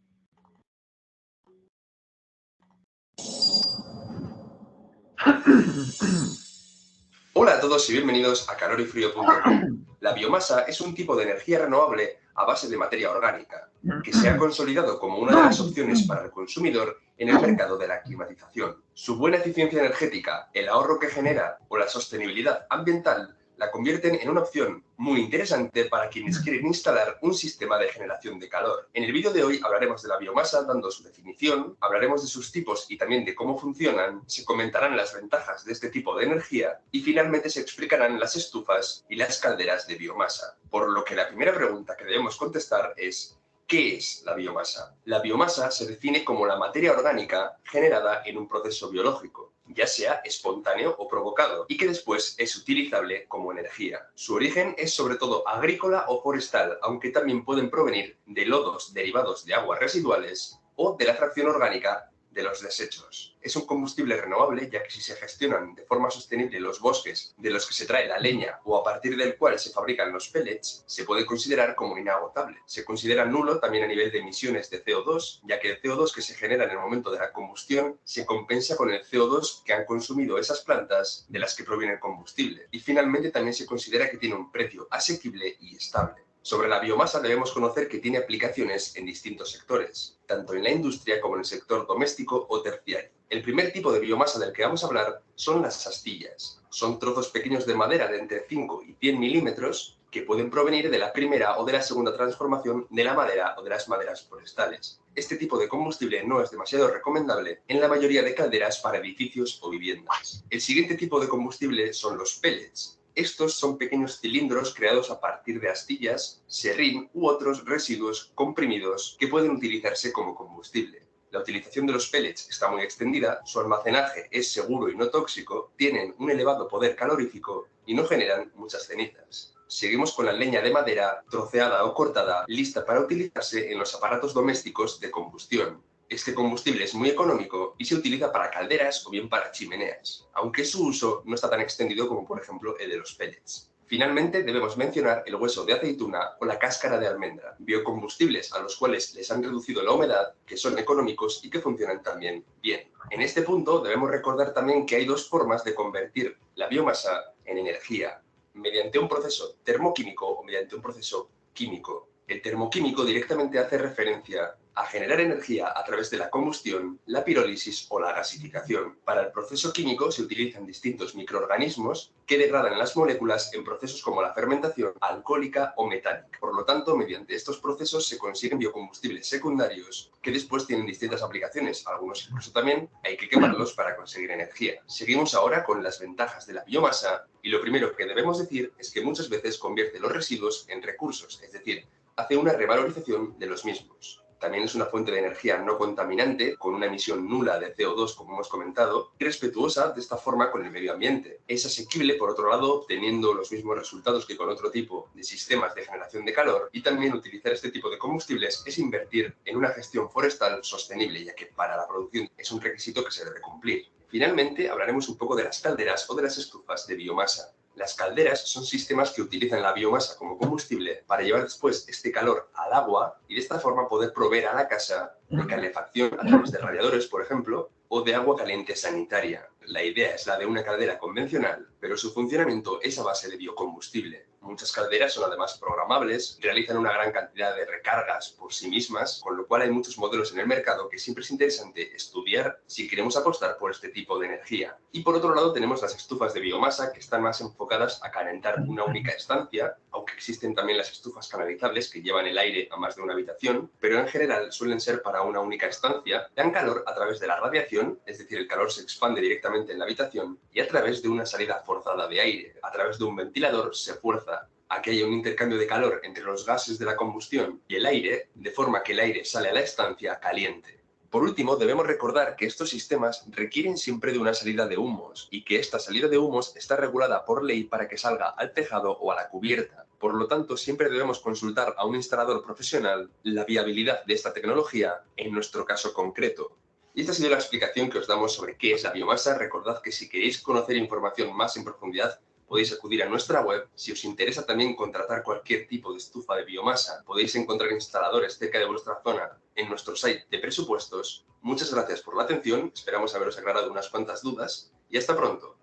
Hola a todos y bienvenidos a calorifrío.com. La biomasa es un tipo de energía renovable a base de materia orgánica, que se ha consolidado como una de las opciones para el consumidor en el mercado de la climatización. Su buena eficiencia energética, el ahorro que genera o la sostenibilidad ambiental la convierten en una opción muy interesante para quienes quieren instalar un sistema de generación de calor. En el vídeo de hoy hablaremos de la biomasa dando su definición, hablaremos de sus tipos y también de cómo funcionan, se comentarán las ventajas de este tipo de energía y finalmente se explicarán las estufas y las calderas de biomasa. Por lo que la primera pregunta que debemos contestar es: ¿qué es la biomasa? La biomasa se define como la materia orgánica generada en un proceso biológico, ya sea espontáneo o provocado, y que después es utilizable como energía. Su origen es sobre todo agrícola o forestal, aunque también pueden provenir de lodos derivados de aguas residuales o de la fracción orgánica de los desechos. Es un combustible renovable, ya que si se gestionan de forma sostenible los bosques de los que se trae la leña o a partir del cual se fabrican los pellets, se puede considerar como inagotable. Se considera nulo también a nivel de emisiones de CO2, ya que el CO2 que se genera en el momento de la combustión se compensa con el CO2 que han consumido esas plantas de las que proviene el combustible. Y finalmente también se considera que tiene un precio asequible y estable. Sobre la biomasa debemos conocer que tiene aplicaciones en distintos sectores, tanto en la industria como en el sector doméstico o terciario. El primer tipo de biomasa del que vamos a hablar son las astillas. Son trozos pequeños de madera de entre 5 y 100 milímetros que pueden provenir de la primera o de la segunda transformación de la madera o de las maderas forestales. Este tipo de combustible no es demasiado recomendable en la mayoría de calderas para edificios o viviendas. El siguiente tipo de combustible son los pellets. Estos son pequeños cilindros creados a partir de astillas, serrín u otros residuos comprimidos que pueden utilizarse como combustible. La utilización de los pellets está muy extendida, su almacenaje es seguro y no tóxico, tienen un elevado poder calorífico y no generan muchas cenizas. Seguimos con la leña de madera troceada o cortada, lista para utilizarse en los aparatos domésticos de combustión. Este combustible es muy económico y se utiliza para calderas o bien para chimeneas, aunque su uso no está tan extendido como por ejemplo el de los pellets. Finalmente debemos mencionar el hueso de aceituna o la cáscara de almendra, biocombustibles a los cuales les han reducido la humedad, que son económicos y que funcionan también bien. En este punto debemos recordar también que hay dos formas de convertir la biomasa en energía, mediante un proceso termoquímico o mediante un proceso químico. El termoquímico directamente hace referencia a generar energía a través de la combustión, la pirólisis o la gasificación. Para el proceso químico se utilizan distintos microorganismos que degradan las moléculas en procesos como la fermentación alcohólica o metánica. Por lo tanto, mediante estos procesos se consiguen biocombustibles secundarios que después tienen distintas aplicaciones. Algunos incluso también hay que quemarlos para conseguir energía. Seguimos ahora con las ventajas de la biomasa y lo primero que debemos decir es que muchas veces convierte los residuos en recursos, es decir, hace una revalorización de los mismos. También es una fuente de energía no contaminante, con una emisión nula de CO2, como hemos comentado, y respetuosa de esta forma con el medio ambiente. Es asequible, por otro lado, obteniendo los mismos resultados que con otro tipo de sistemas de generación de calor, y también utilizar este tipo de combustibles es invertir en una gestión forestal sostenible, ya que para la producción es un requisito que se debe cumplir. Finalmente, hablaremos un poco de las calderas o de las estufas de biomasa. Las calderas son sistemas que utilizan la biomasa como combustible para llevar después este calor al agua y de esta forma poder proveer a la casa de calefacción a través de radiadores, por ejemplo, o de agua caliente sanitaria. La idea es la de una caldera convencional, pero su funcionamiento es a base de biocombustible. Muchas calderas son además programables, realizan una gran cantidad de recargas por sí mismas, con lo cual hay muchos modelos en el mercado que siempre es interesante estudiar si queremos apostar por este tipo de energía. Y por otro lado tenemos las estufas de biomasa, que están más enfocadas a calentar una única estancia, aunque existen también las estufas canalizables que llevan el aire a más de una habitación, pero en general suelen ser para una única estancia, dan calor a través de la radiación, es decir, el calor se expande directamente en la habitación, y a través de una salida forzada de aire. A través de un ventilador se fuerza a que haya un intercambio de calor entre los gases de la combustión y el aire, de forma que el aire sale a la estancia caliente. Por último, debemos recordar que estos sistemas requieren siempre de una salida de humos y que esta salida de humos está regulada por ley para que salga al tejado o a la cubierta. Por lo tanto, siempre debemos consultar a un instalador profesional la viabilidad de esta tecnología en nuestro caso concreto. Y esta ha sido la explicación que os damos sobre qué es la biomasa. Recordad que si queréis conocer información más en profundidad, podéis acudir a nuestra web. Si os interesa también contratar cualquier tipo de estufa de biomasa, podéis encontrar instaladores cerca de vuestra zona en nuestro site de presupuestos. Muchas gracias por la atención, esperamos haberos aclarado unas cuantas dudas y hasta pronto.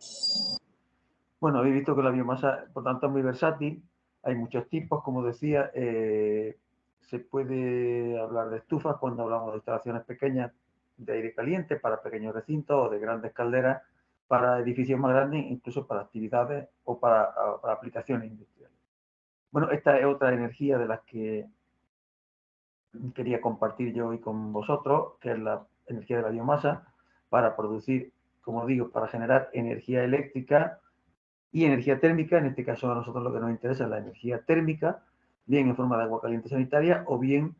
Bueno, habéis visto que la biomasa, por tanto, es muy versátil. Hay muchos tipos, como decía. Se puede hablar de estufas cuando hablamos de instalaciones pequeñas de aire caliente para pequeños recintos o de grandes calderas para edificios más grandes, incluso para actividades o para aplicaciones industriales. Bueno, esta es otra energía de las que quería compartir yo hoy con vosotros, que es la energía de la biomasa, para producir, como digo, para generar energía eléctrica y energía térmica. En este caso a nosotros lo que nos interesa es la energía térmica, bien en forma de agua caliente sanitaria o bien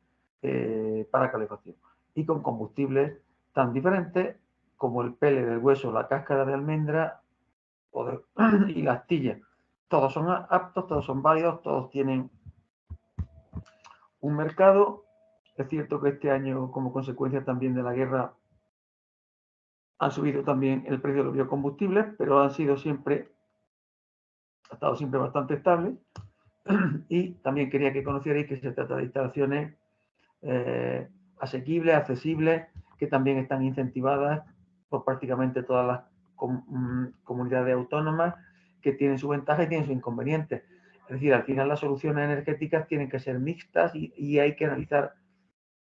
para calefacción. Y con combustibles tan diferentes como el pele del hueso, la cáscara de almendra y la astilla. Todos son aptos, todos son válidos, todos tienen un mercado. Es cierto que este año, como consecuencia también de la guerra, han subido también el precio de los biocombustibles, pero ha estado siempre bastante estable. Y también quería que conocierais que se trata de instalaciones asequibles, accesibles, que también están incentivadas por prácticamente todas las comunidades autónomas, que tienen sus ventajas y tienen sus inconvenientes. Es decir, al final las soluciones energéticas tienen que ser mixtas y hay que analizar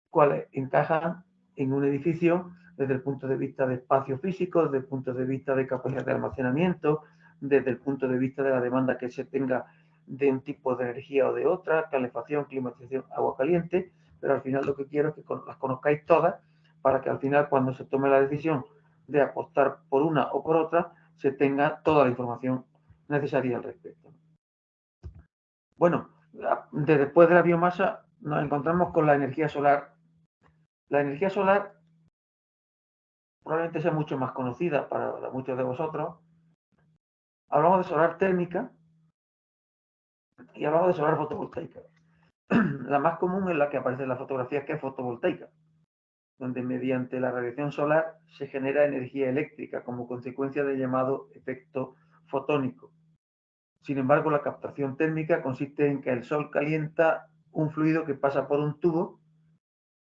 cuáles encajan en un edificio desde el punto de vista de espacio físico, desde el punto de vista de capacidad de almacenamiento, desde el punto de vista de la demanda que se tenga de un tipo de energía o de otra, calefacción, climatización, agua caliente, pero al final lo que quiero es que las conozcáis todas para que al final cuando se tome la decisión de apostar por una o por otra, se tenga toda la información necesaria al respecto. Bueno, después de la biomasa nos encontramos con la energía solar. La energía solar probablemente sea mucho más conocida para muchos de vosotros. Hablamos de solar térmica y hablamos de solar fotovoltaica. La más común es la que aparece en la fotografía, que es fotovoltaica, donde mediante la radiación solar se genera energía eléctrica como consecuencia del llamado efecto fotónico. Sin embargo, la captación térmica consiste en que el sol calienta un fluido que pasa por un tubo,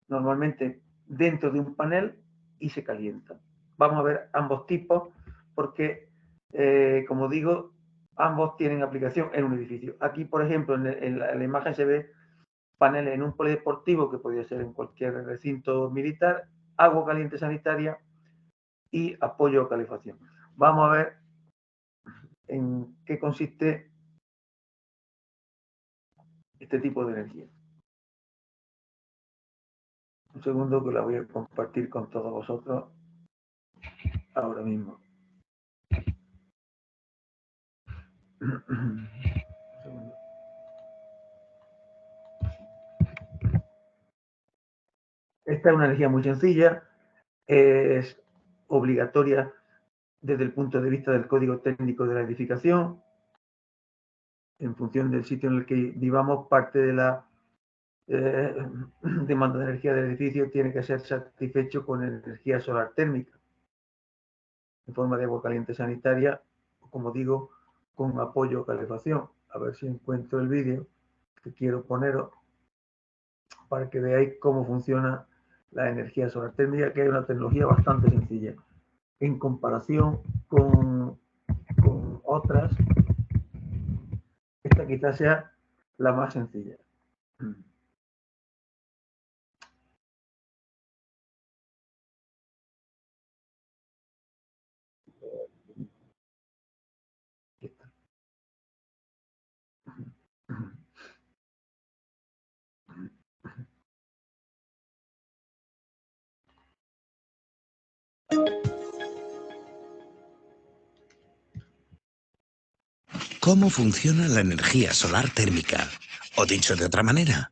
normalmente dentro de un panel, y se calienta. Vamos a ver ambos tipos porque, como digo, ambos tienen aplicación en un edificio. Aquí, por ejemplo, en la imagen se ve paneles en un polideportivo, que podría ser en cualquier recinto militar, agua caliente sanitaria y apoyo a calefacción. Vamos a ver en qué consiste este tipo de energía. Un segundo que la voy a compartir con todos vosotros ahora mismo. Un segundo. Esta es una energía muy sencilla, es obligatoria desde el punto de vista del código técnico de la edificación. En función del sitio en el que vivamos, parte de la demanda de energía del edificio tiene que ser satisfecho con energía solar térmica, en forma de agua caliente sanitaria, como digo, con apoyo a calefacción. A ver si encuentro el vídeo que quiero poneros para que veáis cómo funciona la energía solar térmica, que es una tecnología bastante sencilla en comparación con otras. Esta quizás sea la más sencilla. ¿Cómo funciona la energía solar térmica? O dicho de otra manera,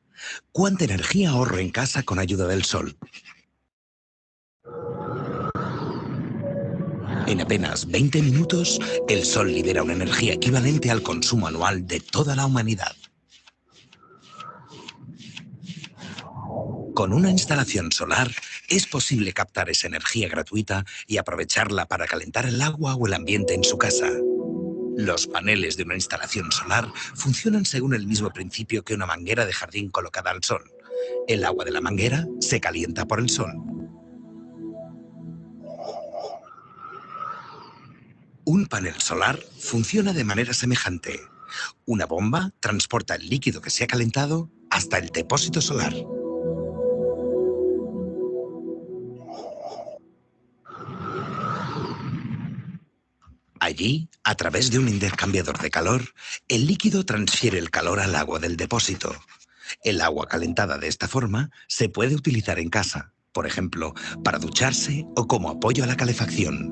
¿cuánta energía ahorro en casa con ayuda del sol? En apenas 20 minutos, el sol libera una energía equivalente al consumo anual de toda la humanidad. Con una instalación solar, es posible captar esa energía gratuita y aprovecharla para calentar el agua o el ambiente en su casa. Los paneles de una instalación solar funcionan según el mismo principio que una manguera de jardín colocada al sol. El agua de la manguera se calienta por el sol. Un panel solar funciona de manera semejante. Una bomba transporta el líquido que se ha calentado hasta el depósito solar. Allí, a través de un intercambiador de calor, el líquido transfiere el calor al agua del depósito. El agua calentada de esta forma se puede utilizar en casa, por ejemplo, para ducharse o como apoyo a la calefacción.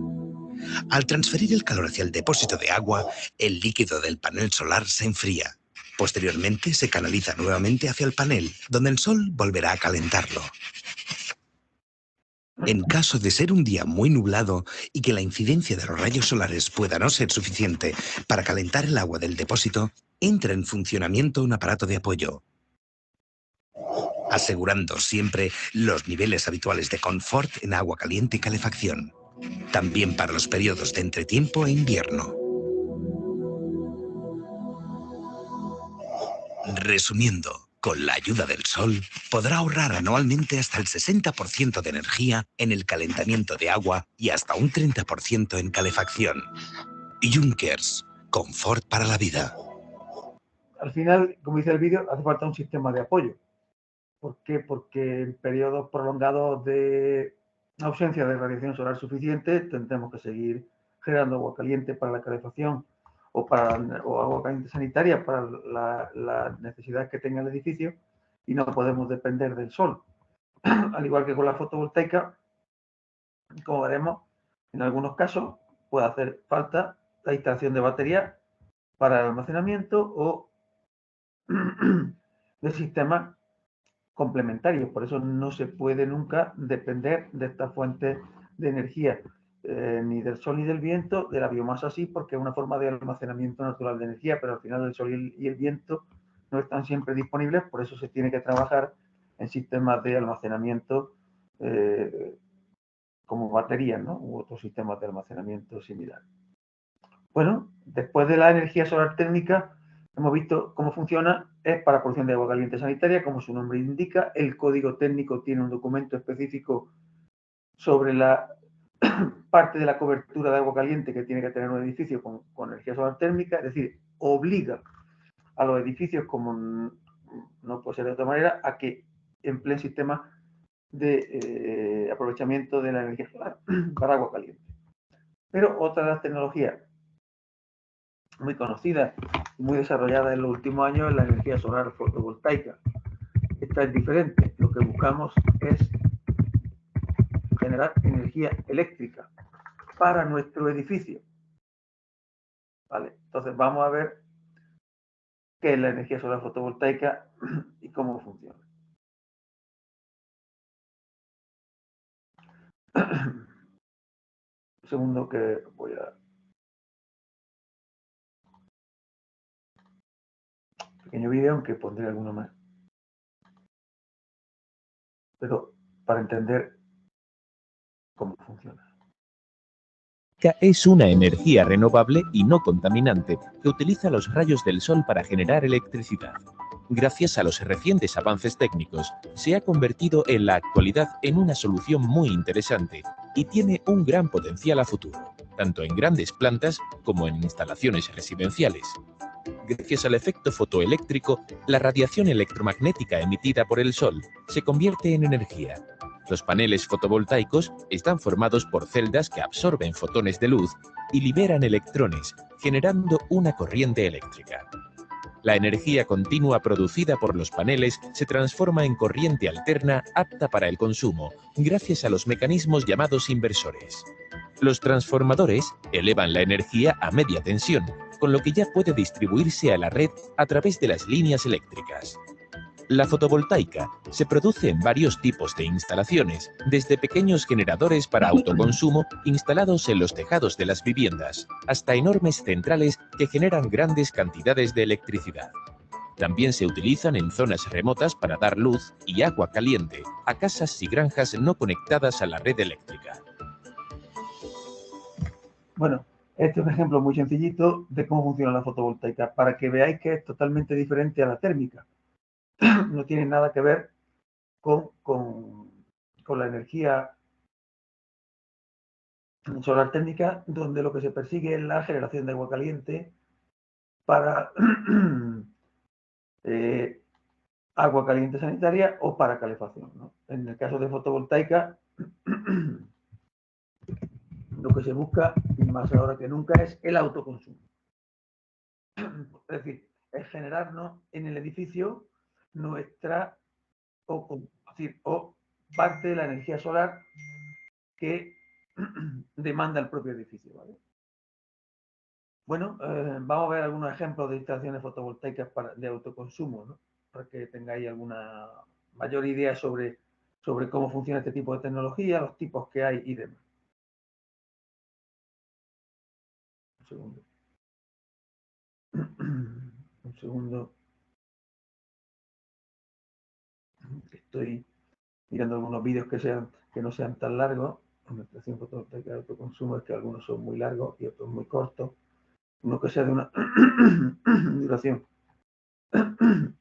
Al transferir el calor hacia el depósito de agua, el líquido del panel solar se enfría. Posteriormente se canaliza nuevamente hacia el panel, donde el sol volverá a calentarlo. En caso de ser un día muy nublado y que la incidencia de los rayos solares pueda no ser suficiente para calentar el agua del depósito, entra en funcionamiento un aparato de apoyo, asegurando siempre los niveles habituales de confort en agua caliente y calefacción, también para los periodos de entretiempo e invierno. Resumiendo, con la ayuda del sol, podrá ahorrar anualmente hasta el 60% de energía en el calentamiento de agua y hasta un 30% en calefacción. Junkers, confort para la vida. Al final, como dice el vídeo, hace falta un sistema de apoyo. ¿Por qué? Porque en periodos prolongados de ausencia de radiación solar suficiente tendremos que seguir generando agua caliente para la calefacción o agua caliente sanitaria para la necesidad que tenga el edificio, y no podemos depender del sol. Al igual que con la fotovoltaica, como veremos, en algunos casos puede hacer falta la instalación de baterías para el almacenamiento o de sistemas complementarios. Por eso no se puede nunca depender de esta fuente de energía, ni del sol ni del viento. De la biomasa sí, porque es una forma de almacenamiento natural de energía, pero al final el sol y el viento no están siempre disponibles, por eso se tiene que trabajar en sistemas de almacenamiento como baterías, ¿no? U otros sistemas de almacenamiento similares. Bueno, después de la energía solar térmica, hemos visto cómo funciona. Es para producción de agua caliente sanitaria, como su nombre indica. El código técnico tiene un documento específico sobre la parte de la cobertura de agua caliente que tiene que tener un edificio con energía solar térmica, es decir, obliga a los edificios, como no puede ser de otra manera, a que empleen sistemas de aprovechamiento de la energía solar para agua caliente. Pero otra de las tecnologías muy conocida y muy desarrollada en los últimos años es la energía solar fotovoltaica. Esta es diferente. Lo que buscamos es generar energía eléctrica para nuestro edificio. ¿Vale? Entonces vamos a ver qué es la energía solar fotovoltaica y cómo funciona. Un segundo que voy a... Pequeño vídeo, aunque pondré alguno más. Pero para entender cómo funciona. Es una energía renovable y no contaminante que utiliza los rayos del sol para generar electricidad. Gracias a los recientes avances técnicos, se ha convertido en la actualidad en una solución muy interesante y tiene un gran potencial a futuro, tanto en grandes plantas como en instalaciones residenciales. Gracias al efecto fotoeléctrico, la radiación electromagnética emitida por el sol se convierte en energía. Los paneles fotovoltaicos están formados por celdas que absorben fotones de luz y liberan electrones, generando una corriente eléctrica. La energía continua producida por los paneles se transforma en corriente alterna apta para el consumo, gracias a los mecanismos llamados inversores. Los transformadores elevan la energía a media tensión, con lo que ya puede distribuirse a la red a través de las líneas eléctricas. La fotovoltaica se produce en varios tipos de instalaciones, desde pequeños generadores para autoconsumo instalados en los tejados de las viviendas, hasta enormes centrales que generan grandes cantidades de electricidad. También se utilizan en zonas remotas para dar luz y agua caliente a casas y granjas no conectadas a la red eléctrica. Bueno, este es un ejemplo muy sencillito de cómo funciona la fotovoltaica, para que veáis que es totalmente diferente a la térmica. No tiene nada que ver con la energía solar térmica, donde lo que se persigue es la generación de agua caliente para agua caliente sanitaria o para calefacción, ¿no? En el caso de fotovoltaica, lo que se busca, más ahora que nunca, es el autoconsumo. Es decir, es generarnos en el edificio nuestra o parte de la energía solar que demanda el propio edificio, ¿vale? Bueno, vamos a ver algunos ejemplos de instalaciones fotovoltaicas de autoconsumo, ¿no? Para que tengáis alguna mayor idea sobre cómo funciona este tipo de tecnología, los tipos que hay y demás. Un segundo. Un segundo. Estoy mirando algunos vídeos que no sean tan largos. Una instalación fotovoltaica de autoconsumo es que algunos son muy largos y otros muy cortos. Uno que sea de una duración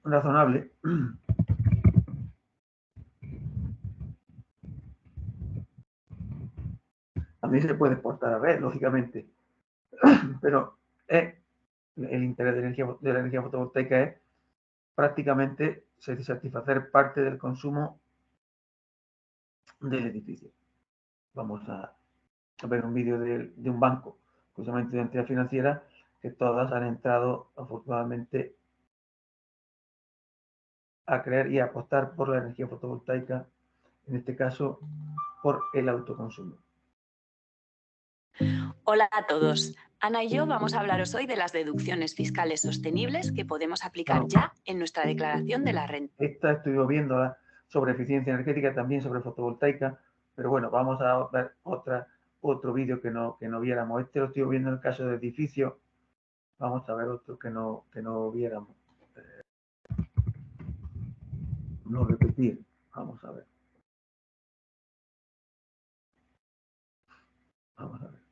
razonable. También se puede exportar a red, lógicamente, pero el interés de la energía fotovoltaica es prácticamente satisfacer parte del consumo del edificio. Vamos a ver un vídeo de un banco, justamente de una entidad financiera, que todas han entrado afortunadamente a creer y a apostar por la energía fotovoltaica, en este caso por el autoconsumo. Hola a todos. Ana y yo vamos a hablaros hoy de las deducciones fiscales sostenibles que podemos aplicar ya en nuestra declaración de la renta. Esta estuve viendo sobre eficiencia energética, también sobre fotovoltaica, pero bueno, vamos a ver otro vídeo que no viéramos. Este lo estoy viendo en el caso de edificio. Vamos a ver otro que no viéramos. No repetir. Vamos a ver. Vamos a ver.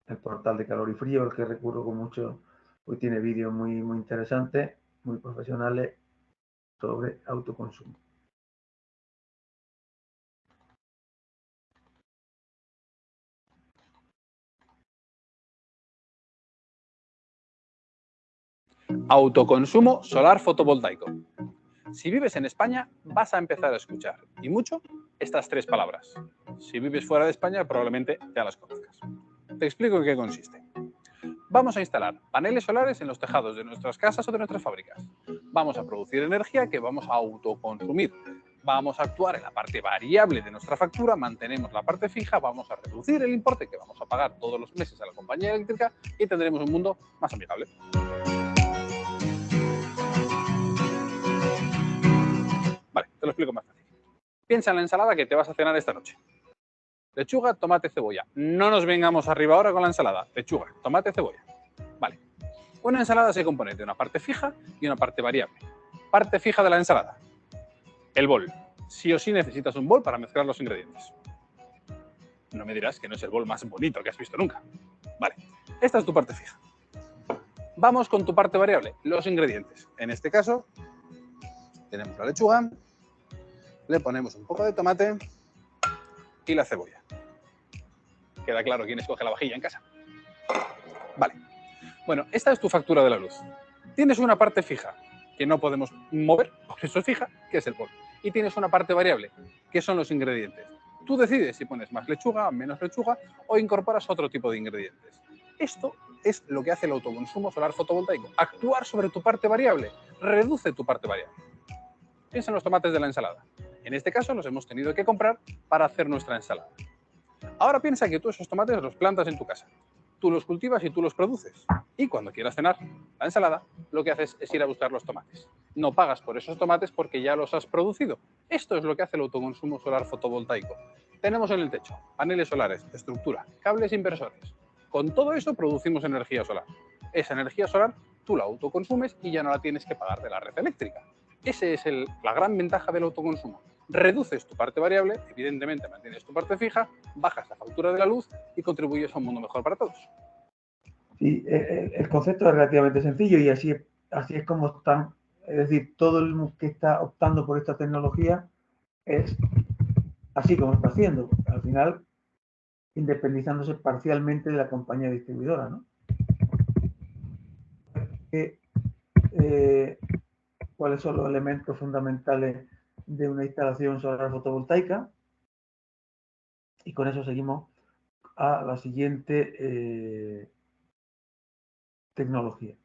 El portal de calor y frío, el que recurro con mucho, pues tiene vídeos muy interesantes, muy profesionales sobre autoconsumo. Autoconsumo solar fotovoltaico. Si vives en España, vas a empezar a escuchar, y mucho, estas tres palabras. Si vives fuera de España, probablemente ya las conozcas. Te explico en qué consiste. Vamos a instalar paneles solares en los tejados de nuestras casas o de nuestras fábricas. Vamos a producir energía que vamos a autoconsumir. Vamos a actuar en la parte variable de nuestra factura, mantenemos la parte fija, vamos a reducir el importe que vamos a pagar todos los meses a la compañía eléctrica y tendremos un mundo más amigable. Vale, te lo explico más fácil. Piensa en la ensalada que te vas a cenar esta noche. Lechuga, tomate, cebolla. No nos vengamos arriba ahora con la ensalada. Lechuga, tomate, cebolla. Vale. Una ensalada se compone de una parte fija y una parte variable. Parte fija de la ensalada. El bol. Sí o sí necesitas un bol para mezclar los ingredientes. No me dirás que no es el bol más bonito que has visto nunca. Vale. Esta es tu parte fija. Vamos con tu parte variable, los ingredientes. En este caso, tenemos la lechuga, le ponemos un poco de tomate y la cebolla. ¿Queda claro quién escoge la vajilla en casa? Vale. Bueno, esta es tu factura de la luz. Tienes una parte fija que no podemos mover, por eso es fija, que es el bol. Y tienes una parte variable, que son los ingredientes. Tú decides si pones más lechuga, menos lechuga o incorporas otro tipo de ingredientes. Esto es lo que hace el autoconsumo solar fotovoltaico. Actuar sobre tu parte variable. Reduce tu parte variable. Piensa en los tomates de la ensalada. En este caso los hemos tenido que comprar para hacer nuestra ensalada. Ahora piensa que tú esos tomates los plantas en tu casa. Tú los cultivas y tú los produces. Y cuando quieras cenar la ensalada, lo que haces es ir a buscar los tomates. No pagas por esos tomates porque ya los has producido. Esto es lo que hace el autoconsumo solar fotovoltaico. Tenemos en el techo paneles solares, estructura, cables inversores. Con todo eso producimos energía solar. Esa energía solar tú la autoconsumes y ya no la tienes que pagar de la red eléctrica. Esa es la gran ventaja del autoconsumo. Reduces tu parte variable, evidentemente mantienes tu parte fija, bajas la factura de la luz y contribuyes a un mundo mejor para todos. Sí, el concepto es relativamente sencillo y así es como están, es decir, todo el mundo que está optando por esta tecnología es así como está haciendo. Al final, independizándose parcialmente de la compañía distribuidora, ¿no? ¿Cuáles son los elementos fundamentales de una instalación solar fotovoltaica? Y con eso seguimos a la siguiente tecnología.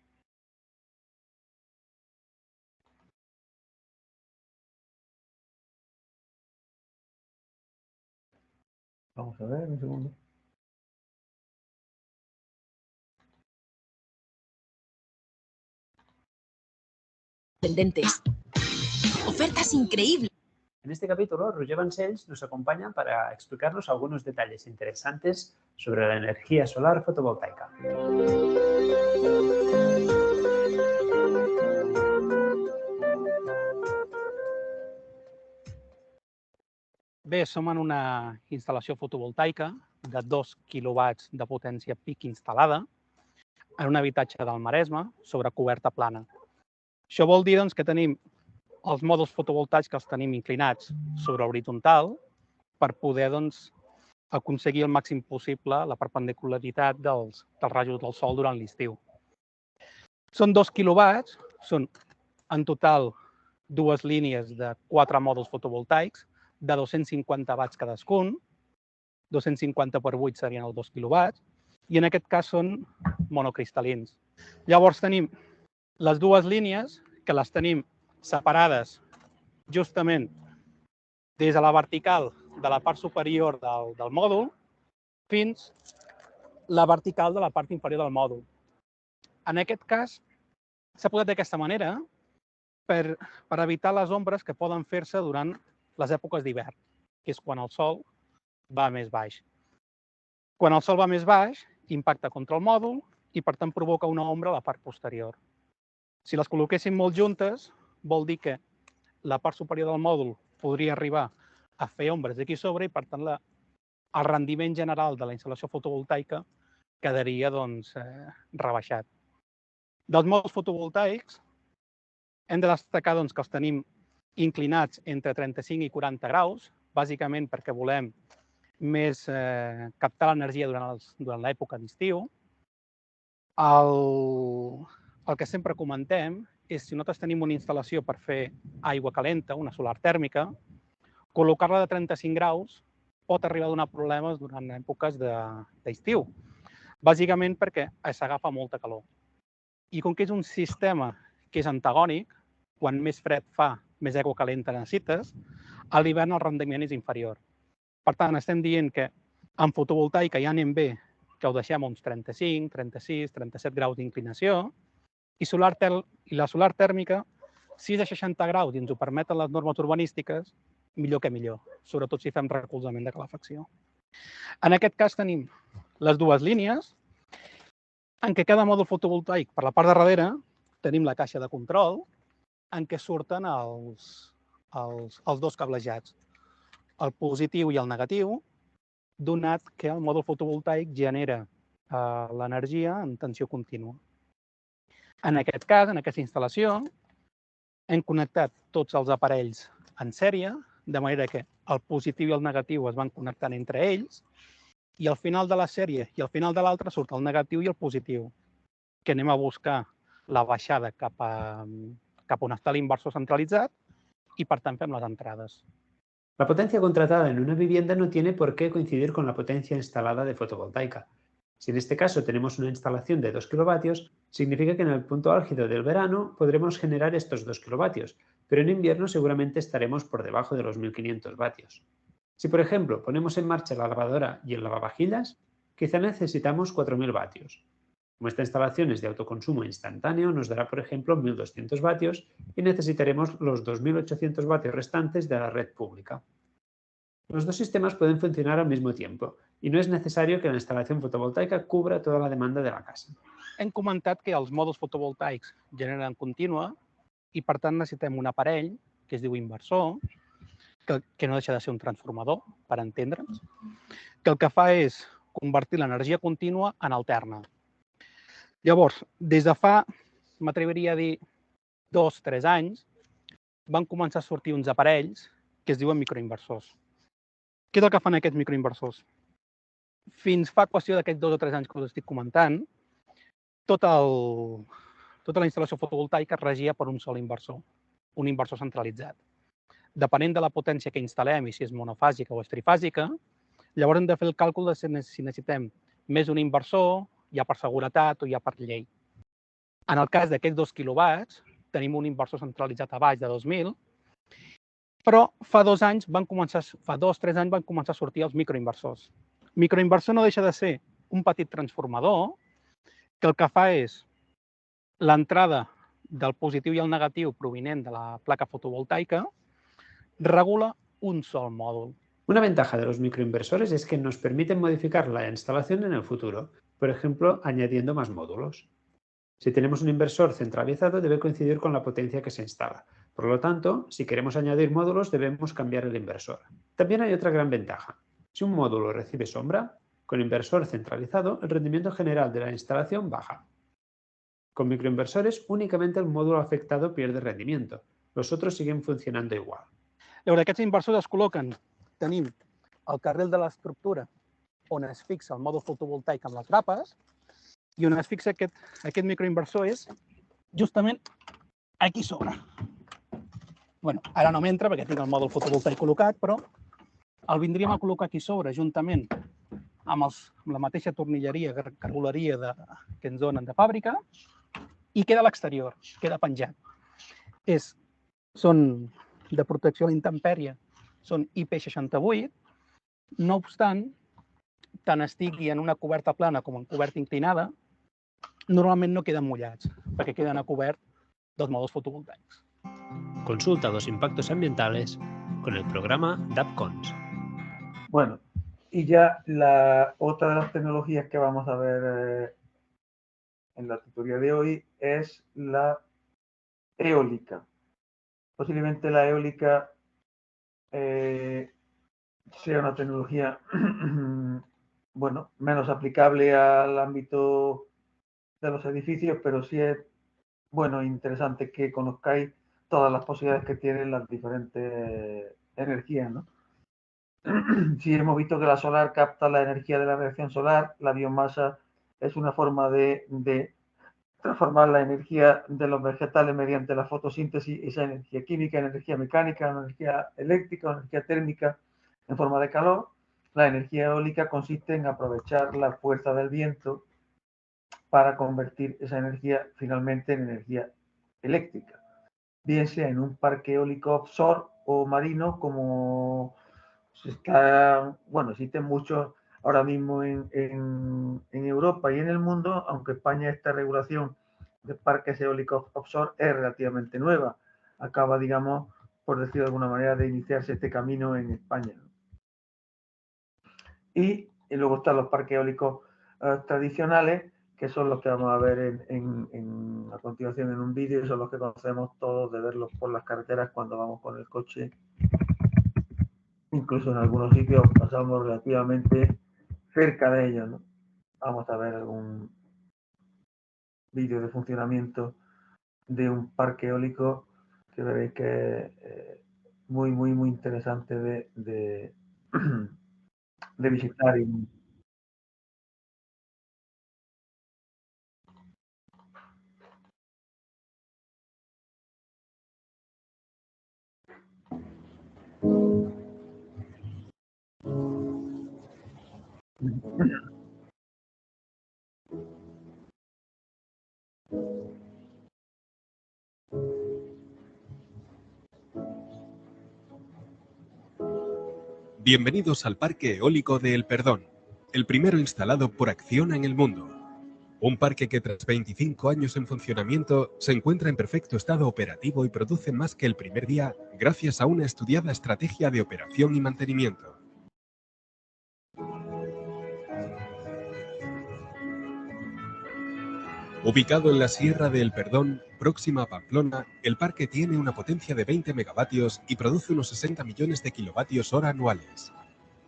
Vamos a ver un segundo. Tendentes. Ofertas increíbles. En este capítulo, Roger Vancells nos acompaña para explicarnos algunos detalles interesantes sobre la energía solar fotovoltaica. Bé, som en una instal·lació fotovoltaica de 2 quilowatts de potència pic instal·lada en un habitatge del Maresme sobre coberta plana. Això vol dir que tenim els mòduls fotovoltaics que els tenim inclinats sobre horitzontal per poder aconseguir el màxim possible la perpendicularitat dels rajos del sol durant l'estiu. Són 2 quilowatts, són en total 2 línies de 4 mòduls fotovoltaics de 250 watts cadascun, 250 per 8 serien els 2 quilowatts, i en aquest cas són monocristal·lins. Llavors tenim les dues línies que les tenim separades justament des de la vertical de la part superior del mòdul fins la vertical de la part inferior del mòdul. En aquest cas s'ha posat d'aquesta manera per evitar les ombres que poden fer-se durant les èpoques d'hivern, que és quan el sol va més baix. Quan el sol va més baix, impacta contra el mòdul i, per tant, provoca una ombra a la part posterior. Si les col·loquéssim molt juntes, vol dir que la part superior del mòdul podria arribar a fer ombres d'aquí sobre i, per tant, el rendiment general de la instal·lació fotovoltaica quedaria rebaixat. Dels mòduls fotovoltaics hem de destacar que els tenim inclinats entre 35 i 40 graus, bàsicament perquè volem més captar l'energia durant l'època d'estiu. El que sempre comentem és si nosaltres tenim una instal·lació per fer aigua calenta, una solar tèrmica, col·locar-la de 35 graus pot arribar a donar problemes durant èpoques d'estiu, bàsicament perquè s'agafa molta calor. I com que és un sistema que és antagònic, quan més fred fa, més aigua calenta necessites, a l'hivern el rendiment és inferior. Per tant, estem dient que en fotovoltaica ja anem bé que ho deixem a uns 35, 36, 37 graus d'inclinació i la solar tèrmica, si és a 60 graus i ens ho permeten les normes urbanístiques, millor que millor, sobretot si fem recolzament de calefacció. En aquest cas tenim les dues línies, en què cada mòdul fotovoltaic, per la part de darrere, tenim la caixa de control, en què surten els dos cablejats, el positiu i el negatiu, donat que el mòdul fotovoltaic genera l'energia en tensió contínua. En aquest cas, en aquesta instal·lació, hem connectat tots els aparells en sèrie, de manera que el positiu i el negatiu es van connectant entre ells, i al final de la sèrie i al final de l'altra surt el negatiu i el positiu, que anem a buscar la baixada cap on està l'inversor centralitzat y, per tant, fem las entradas. La potencia contratada en una vivienda no tiene por qué coincidir con la potencia instalada de fotovoltaica. Si en este caso tenemos una instalación de 2 kilovatios, significa que en el punto álgido del verano podremos generar estos 2 kilovatios, pero en invierno seguramente estaremos por debajo de los 1500 vatios. Si, por ejemplo, ponemos en marcha la lavadora y el lavavajillas, quizá necesitamos 4000 vatios. Como esta instalación es de autoconsumo instantáneo, nos dará, por ejemplo, 1200 vatios y necesitaremos los 2800 vatios restantes de la red pública. Los dos sistemas pueden funcionar al mismo tiempo y no es necesario que la instalación fotovoltaica cubra toda la demanda de la casa. Hem comentat que els mòduls fotovoltaics generen contínua i, per tant, necessitem un aparell que es diu inversor, que no deixa de ser un transformador, per entendre'ns, que el que fa és convertir l'energia contínua en alterna. Llavors, des de fa, m'atreviria a dir, 2-3 anys, van començar a sortir uns aparells que es diuen microinversors. Què és el que fan aquests microinversors? Fins fa qüestió d'aquests 2 o 3 anys que us estic comentant, tota la instal·lació fotovoltaica es regia per un sol inversor, un inversor centralitzat. Depenent de la potència que instal·lem i si és monofàsica o és trifàsica, llavors hem de fer el càlcul de si necessitem més d'un inversor, ja per seguretat o ja per llei. En el cas d'aquests 2 quilowatts, tenim un inversor centralitzat a baix de 2.000, però fa 2 o 3 anys van començar a sortir els microinversors. Microinversor no deixa de ser un petit transformador que el que fa és l'entrada del positiu i el negatiu provinent de la placa fotovoltaica regula un sol módulo. Una ventaja de los microinversores es que nos permiten modificar la instalación en el futuro, por ejemplo, añadiendo más módulos. Si tenemos un inversor centralizado, debe coincidir con la potencia que se instala. Por lo tanto, si queremos añadir módulos, debemos cambiar el inversor. También hay otra gran ventaja. Si un módulo recibe sombra, con inversor centralizado, el rendimiento general de la instalación baja. Con microinversores, únicamente el módulo afectado pierde rendimiento. Los otros siguen funcionando igual. Llavors, aquests inversors es col·loquen. Tenim el carril de l'estructura on es fixa el mòdul fotovoltaic amb les grapes i on es fixa aquest microinversor és justament aquí sobre. Bueno, ara no m'entra perquè tinc el mòdul fotovoltaic col·locat, però el vindríem a col·locar aquí sobre juntament amb la mateixa tornilleria, cargoleria que ens donen de fàbrica i queda a l'exterior, queda penjat. Són de protecció a la intempèrie, són IP68, no obstant, tant estigui en una coberta plana com en coberta inclinada, normalment no queden mullats, perquè queden a cobert dels mòduls fotovoltaics. Consulta los impactos ambientales con el programa DAPCONS. Bueno, y ya otra de las tecnologías que vamos a ver en la tutoría de hoy es la eólica. Posiblemente la eólica sea una tecnología bueno, menos aplicable al ámbito de los edificios, pero sí es bueno, interesante que conozcáis todas las posibilidades que tienen las diferentes energías, ¿no? Sí, hemos visto que la solar capta la energía de la radiación solar, la biomasa es una forma de transformar la energía de los vegetales mediante la fotosíntesis, esa energía química, energía mecánica, energía eléctrica, energía térmica en forma de calor. La energía eólica consiste en aprovechar la fuerza del viento para convertir esa energía finalmente en energía eléctrica, bien sea en un parque eólico offshore o marino, como existen muchos ahora mismo en Europa y en el mundo, aunque España esta regulación de parques eólicos offshore es relativamente nueva. Acaba, digamos, por decirlo de alguna manera, de iniciarse este camino en España. Y luego están los parques eólicos tradicionales, que son los que vamos a ver a continuación en un vídeo, y son los que conocemos todos de verlos por las carreteras cuando vamos con el coche. Incluso en algunos sitios pasamos relativamente cerca de ellos, ¿no? Vamos a ver algún vídeo de funcionamiento de un parque eólico que veréis que es muy interesante de visitar. Bienvenidos al Parque Eólico de El Perdón, el primero instalado por Acciona en el mundo. Un parque que tras 25 años en funcionamiento se encuentra en perfecto estado operativo y produce más que el primer día gracias a una estudiada estrategia de operación y mantenimiento. Ubicado en la Sierra de El Perdón, próxima a Pamplona, el parque tiene una potencia de 20 megavatios y produce unos 60 millones de kilovatios hora anuales.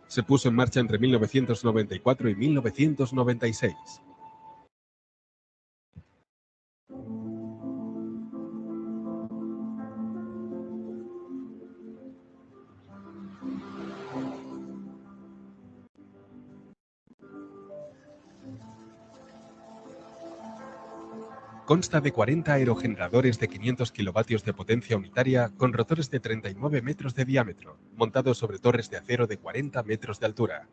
Se puso en marcha entre 1994 y 1996. Consta de 40 aerogeneradores de 500 kilovatios de potencia unitaria con rotores de 39 metros de diámetro, montados sobre torres de acero de 40 metros de altura.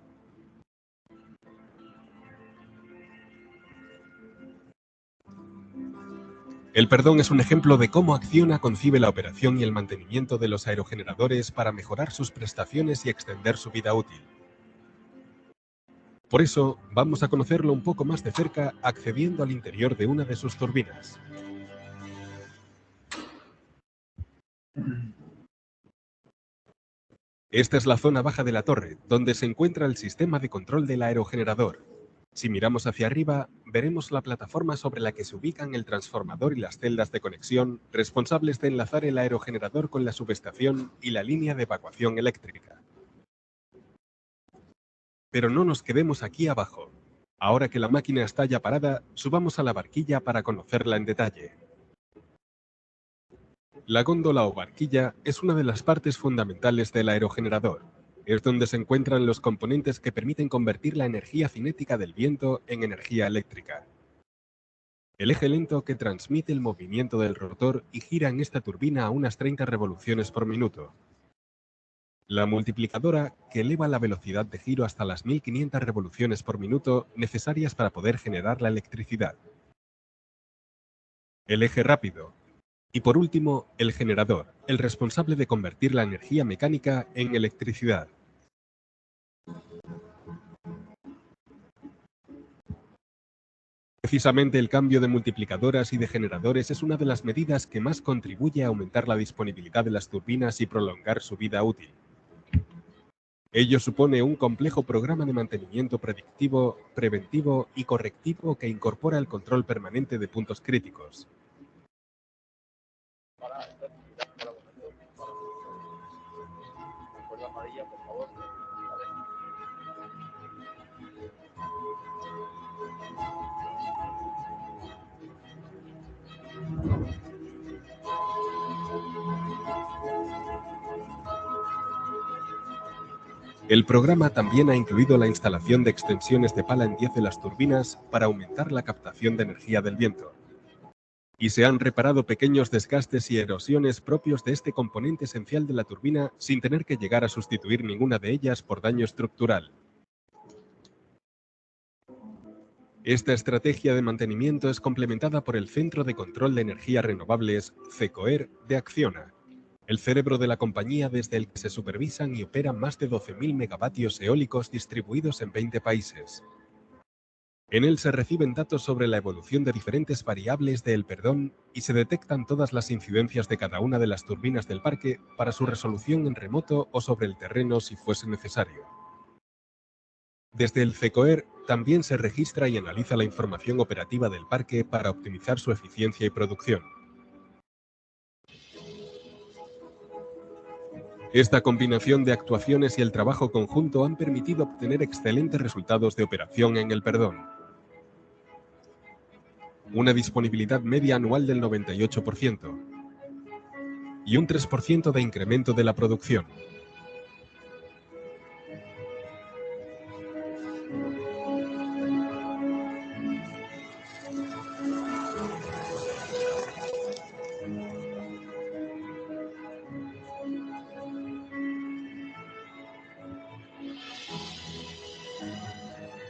El Perdón es un ejemplo de cómo Acciona concibe la operación y el mantenimiento de los aerogeneradores para mejorar sus prestaciones y extender su vida útil. Por eso, vamos a conocerlo un poco más de cerca accediendo al interior de una de sus turbinas. Esta es la zona baja de la torre, donde se encuentra el sistema de control del aerogenerador. Si miramos hacia arriba, veremos la plataforma sobre la que se ubican el transformador y las celdas de conexión responsables de enlazar el aerogenerador con la subestación y la línea de evacuación eléctrica. Pero no nos quedemos aquí abajo. Ahora que la máquina está ya parada, subamos a la barquilla para conocerla en detalle. La góndola o barquilla es una de las partes fundamentales del aerogenerador. Es donde se encuentran los componentes que permiten convertir la energía cinética del viento en energía eléctrica. El eje lento que transmite el movimiento del rotor y gira en esta turbina a unas 30 revoluciones por minuto. La multiplicadora, que eleva la velocidad de giro hasta las 1500 revoluciones por minuto necesarias para poder generar la electricidad. El eje rápido. Y por último, el generador, el responsable de convertir la energía mecánica en electricidad. Precisamente el cambio de multiplicadoras y de generadores es una de las medidas que más contribuye a aumentar la disponibilidad de las turbinas y prolongar su vida útil. Ello supone un complejo programa de mantenimiento predictivo, preventivo y correctivo que incorpora el control permanente de puntos críticos. El programa también ha incluido la instalación de extensiones de pala en 10 de las turbinas para aumentar la captación de energía del viento. Y se han reparado pequeños desgastes y erosiones propios de este componente esencial de la turbina sin tener que llegar a sustituir ninguna de ellas por daño estructural. Esta estrategia de mantenimiento es complementada por el Centro de Control de Energías Renovables, CECOER, de Acciona, el cerebro de la compañía desde el que se supervisan y operan más de 12.000 megavatios eólicos distribuidos en 20 países. En él se reciben datos sobre la evolución de diferentes variables de El Perdón y se detectan todas las incidencias de cada una de las turbinas del parque para su resolución en remoto o sobre el terreno si fuese necesario. Desde el CECOER también se registra y analiza la información operativa del parque para optimizar su eficiencia y producción. Esta combinación de actuaciones y el trabajo conjunto han permitido obtener excelentes resultados de operación en el Perdón. Una disponibilidad media anual del 98% y un 3% de incremento de la producción.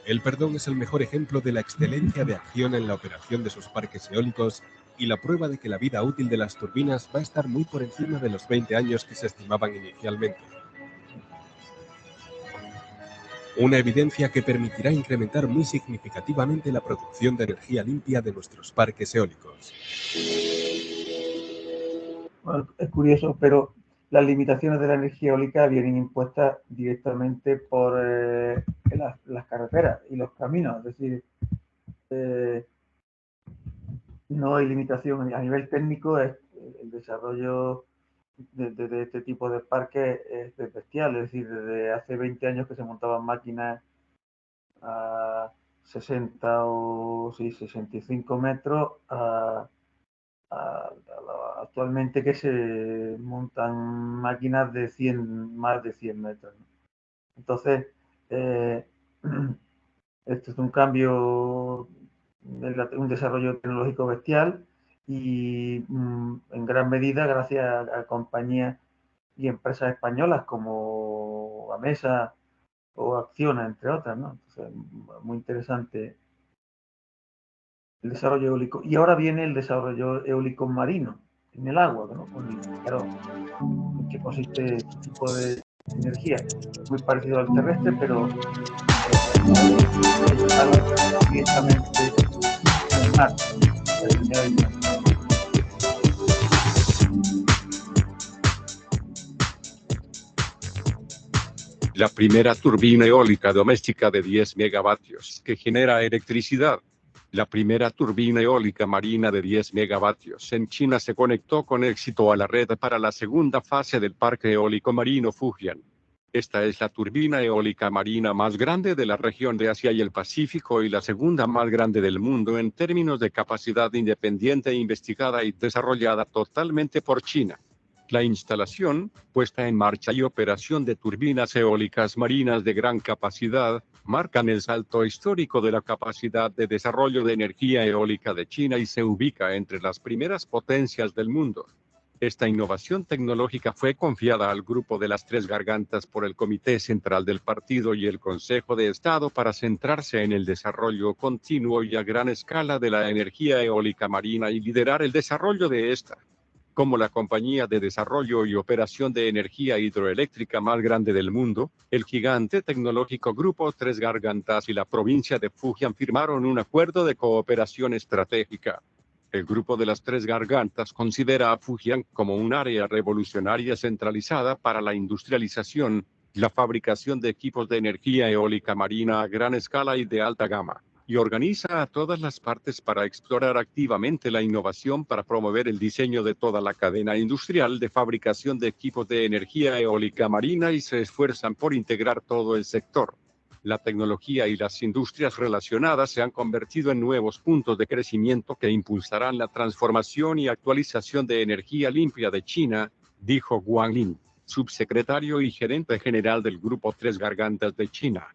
El Perdón es el mejor ejemplo de la excelencia de acción en la operación de sus parques eólicos y la prueba de que la vida útil de las turbinas va a estar muy por encima de los 20 años que se estimaban inicialmente. Una evidencia que permitirá incrementar muy significativamente la producción de energía limpia de nuestros parques eólicos. Bueno, es curioso, pero las limitaciones de la energía eólica vienen impuestas directamente por las carreteras y los caminos. Es decir, no hay limitación a nivel técnico. El desarrollo de este tipo de parques es bestial. Es decir, desde hace 20 años que se montaban máquinas a 60 o 65 metros actualmente que se montan máquinas de más de 100 metros, ¿no? Entonces, esto es un cambio, un desarrollo tecnológico bestial y en gran medida gracias a compañías y empresas españolas como Gamesa o Acciona, entre otras, ¿no? Entonces, muy interesante el desarrollo eólico. Y ahora viene el desarrollo eólico marino, en el agua, ¿no? Claro, ¿en qué consiste este tipo de energía? Muy parecido al terrestre, pero directamente en el mar. La primera turbina eólica doméstica de 10 megavatios que genera electricidad. La primera turbina eólica marina de 10 megavatios en China se conectó con éxito a la red para la segunda fase del parque eólico marino Fujian. Esta es la turbina eólica marina más grande de la región de Asia y el Pacífico y la segunda más grande del mundo en términos de capacidad independiente investigada y desarrollada totalmente por China. La instalación, puesta en marcha y operación de turbinas eólicas marinas de gran capacidad, marcan el salto histórico de la capacidad de desarrollo de energía eólica de China y se ubica entre las primeras potencias del mundo. Esta innovación tecnológica fue confiada al Grupo de las Tres Gargantas por el Comité Central del Partido y el Consejo de Estado para centrarse en el desarrollo continuo y a gran escala de la energía eólica marina y liderar el desarrollo de esta. Como la compañía de desarrollo y operación de energía hidroeléctrica más grande del mundo, el gigante tecnológico Grupo Tres Gargantas y la provincia de Fujian firmaron un acuerdo de cooperación estratégica. El Grupo de las Tres Gargantas considera a Fujian como un área revolucionaria centralizada para la industrialización, la fabricación de equipos de energía eólica marina a gran escala y de alta gama, y organiza a todas las partes para explorar activamente la innovación para promover el diseño de toda la cadena industrial de fabricación de equipos de energía eólica marina y se esfuerzan por integrar todo el sector. La tecnología y las industrias relacionadas se han convertido en nuevos puntos de crecimiento que impulsarán la transformación y actualización de energía limpia de China, dijo Wang Lin, subsecretario y gerente general del Grupo Tres Gargantas de China.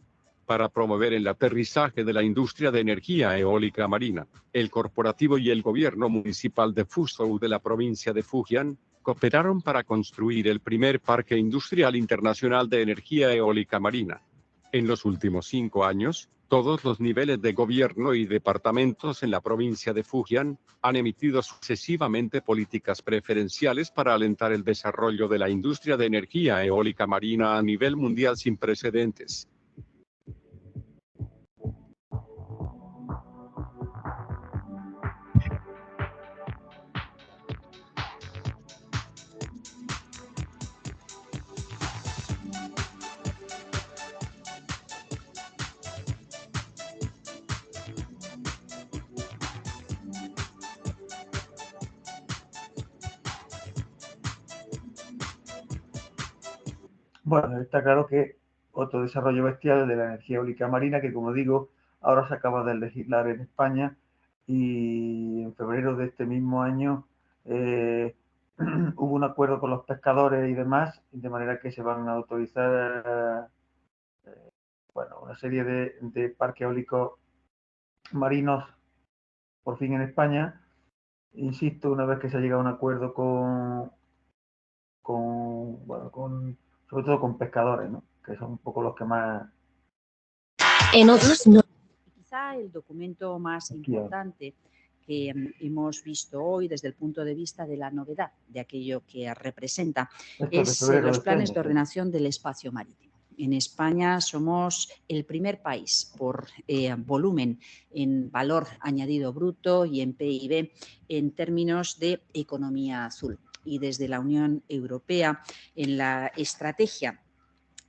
Para promover el aterrizaje de la industria de energía eólica marina, el corporativo y el gobierno municipal de Fuzhou de la provincia de Fujian cooperaron para construir el primer parque industrial internacional de energía eólica marina. En los últimos 5 años, todos los niveles de gobierno y departamentos en la provincia de Fujian han emitido sucesivamente políticas preferenciales para alentar el desarrollo de la industria de energía eólica marina a nivel mundial sin precedentes. Bueno, está claro que otro desarrollo bestial de la energía eólica marina, que como digo, ahora se acaba de legislar en España y en febrero de este mismo año hubo un acuerdo con los pescadores y demás, de manera que se van a autorizar bueno, una serie de parques eólicos marinos por fin en España. Insisto, una vez que se ha llegado a un acuerdo sobre todo con pescadores, ¿no? Que son un poco los que más... En otros no. Quizá el documento más importante que hemos visto hoy desde el punto de vista de la novedad de aquello que representa es los planes de ordenación del espacio marítimo. En España somos el primer país por volumen en valor añadido bruto y en PIB en términos de economía azul. Y desde la Unión Europea, en la estrategia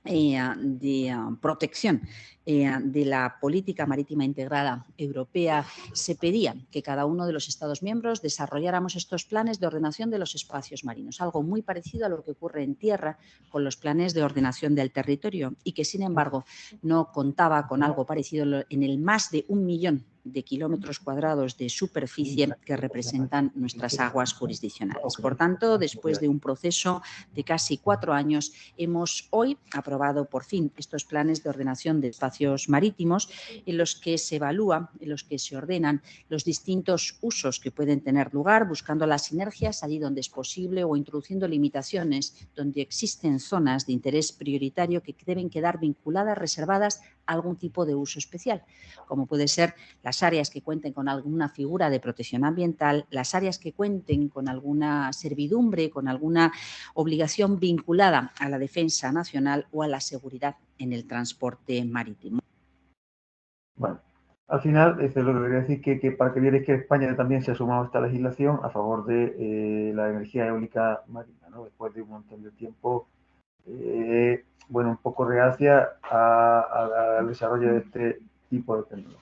de protección de la política marítima integrada europea, se pedía que cada uno de los Estados miembros desarrolláramos estos planes de ordenación de los espacios marinos, algo muy parecido a lo que ocurre en tierra con los planes de ordenación del territorio y que, sin embargo, no contaba con algo parecido en el más de 1 millón de kilómetros cuadrados de superficie que representan nuestras aguas jurisdiccionales. Por tanto, después de un proceso de casi 4 años, hemos hoy aprobado por fin estos planes de ordenación de espacios marítimos en los que se evalúa, en los que se ordenan los distintos usos que pueden tener lugar, buscando las sinergias allí donde es posible o introduciendo limitaciones donde existen zonas de interés prioritario que deben quedar vinculadas, reservadas a algún tipo de uso especial, como puede ser las áreas que cuenten con alguna figura de protección ambiental, las áreas que cuenten con alguna servidumbre, con alguna obligación vinculada a la defensa nacional o a la seguridad en el transporte marítimo. Bueno, al final, lo que quería decir que para que vierais que España también se ha sumado a esta legislación a favor de la energía eólica marina, ¿no? Después de un montón de tiempo, bueno, un poco reacia al desarrollo de este tipo de tecnología.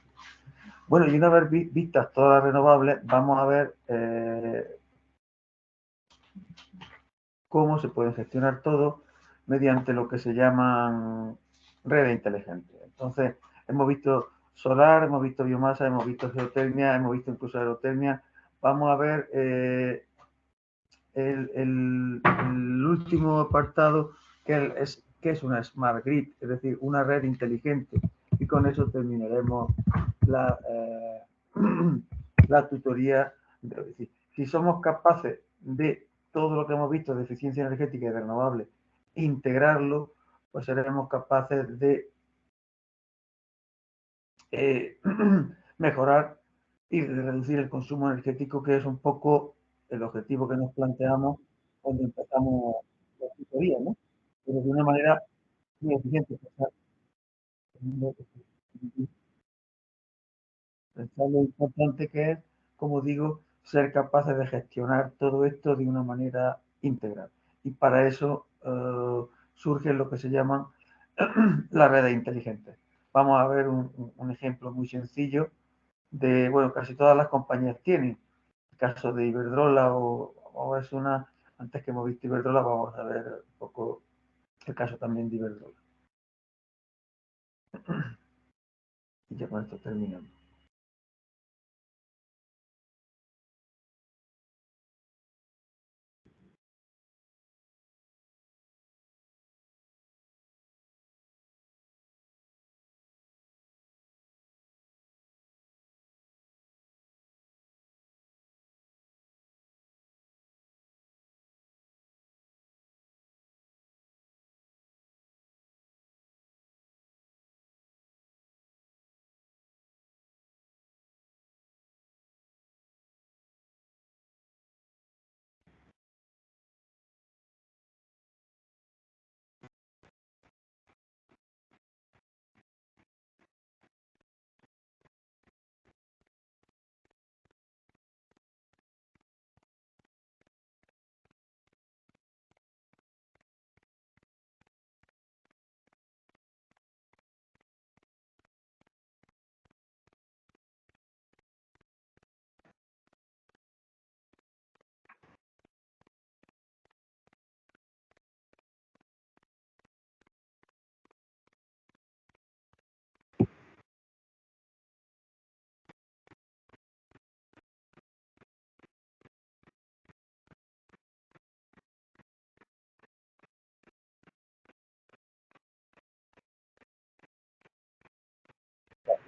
Bueno, y una vez vistas todas las renovables, vamos a ver cómo se puede gestionar todo mediante lo que se llaman redes inteligentes. Entonces, hemos visto solar, hemos visto biomasa, hemos visto geotermia, hemos visto incluso aerotermia. Vamos a ver el último apartado, que es una Smart Grid, es decir, una red inteligente. Y con eso terminaremos la tutoría. Es decir, si somos capaces de todo lo que hemos visto de eficiencia energética y de renovables, integrarlo, pues seremos capaces de mejorar y de reducir el consumo energético, que es un poco el objetivo que nos planteamos cuando empezamos la tutoría, ¿no? Pero de una manera muy eficiente. Pensar lo importante que es, como digo, ser capaces de gestionar todo esto de una manera integral. Y para eso surgen lo que se llaman las redes inteligentes. Vamos a ver un ejemplo muy sencillo de, bueno, casi todas las compañías tienen. El caso de Iberdrola o es una, antes que hemos visto Iberdrola, vamos a ver un poco el caso también de Iberdrola. Y ya con esto terminamos.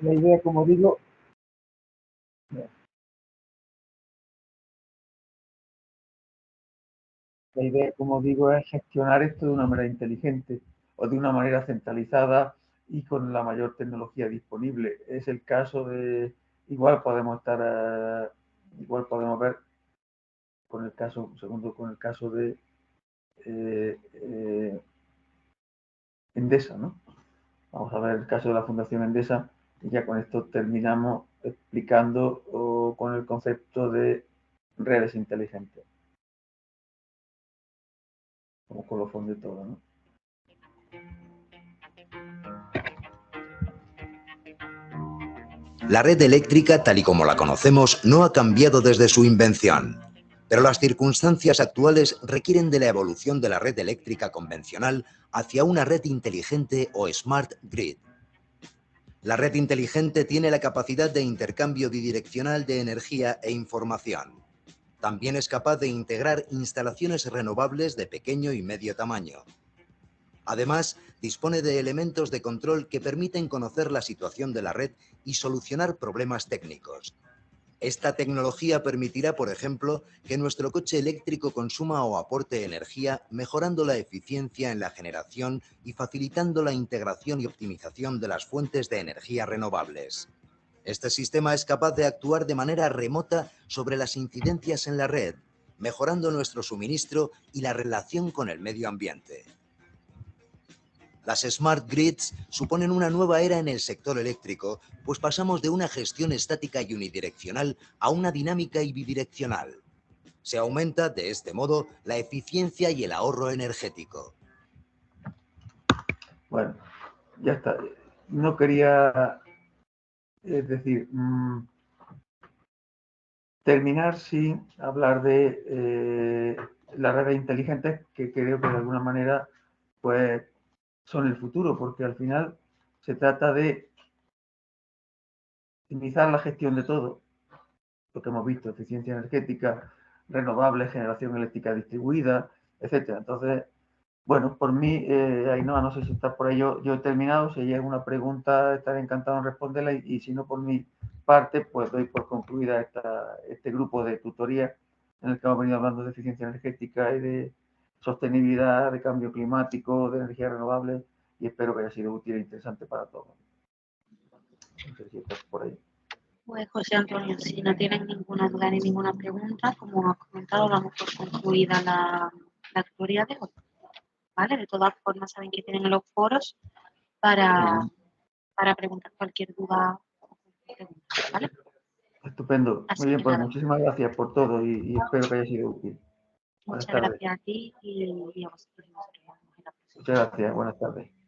la idea, como digo, es gestionar esto de una manera inteligente o de una manera centralizada y con la mayor tecnología disponible. Es el caso de, igual podemos ver con el caso, con el caso de Endesa, ¿no? Vamos a ver el caso de la Fundación Endesa y ya con esto terminamos explicando con el concepto de redes inteligentes. Como colofón de todo, ¿no? La red eléctrica, tal y como la conocemos, no ha cambiado desde su invención, pero las circunstancias actuales requieren de la evolución de la red eléctrica convencional hacia una red inteligente o Smart Grid. La red inteligente tiene la capacidad de intercambio bidireccional de energía e información. También es capaz de integrar instalaciones renovables de pequeño y medio tamaño. Además, dispone de elementos de control que permiten conocer la situación de la red y solucionar problemas técnicos. Esta tecnología permitirá, por ejemplo, que nuestro coche eléctrico consuma o aporte energía, mejorando la eficiencia en la generación y facilitando la integración y optimización de las fuentes de energía renovables. Este sistema es capaz de actuar de manera remota sobre las incidencias en la red, mejorando nuestro suministro y la relación con el medio ambiente. Las Smart Grids suponen una nueva era en el sector eléctrico, pues pasamos de una gestión estática y unidireccional a una dinámica y bidireccional. Se aumenta, de este modo, la eficiencia y el ahorro energético. Bueno, ya está. No quería, terminar sin hablar de las redes inteligentes, que creo que de alguna manera, pues, son el futuro, porque al final se trata de optimizar la gestión de todo, lo que hemos visto, eficiencia energética, renovables, generación eléctrica distribuida, etcétera. Entonces, bueno, por mí, Ainhoa, no sé si estás por ahí, yo he terminado. Si hay alguna pregunta, estaré encantado en responderla y si no, por mi parte, pues doy por concluida este grupo de tutoría en el que hemos venido hablando de eficiencia energética y de sostenibilidad, de cambio climático, de energías renovables, y espero que haya sido útil e interesante para todos. No sé si estás por ahí. Pues José Antonio, si no tienen ninguna duda ni ninguna pregunta, como has comentado, damos por concluida la tutoría de hoy. ¿Vale? De todas formas, saben que tienen los foros para preguntar cualquier duda. ¿Vale? Estupendo. Así Muy bien, que pues nada. muchísimas gracias por todo y espero que haya sido útil. Buenas Muchas tardes. gracias a ti y a vosotros. Muchas gracias. Buenas tardes.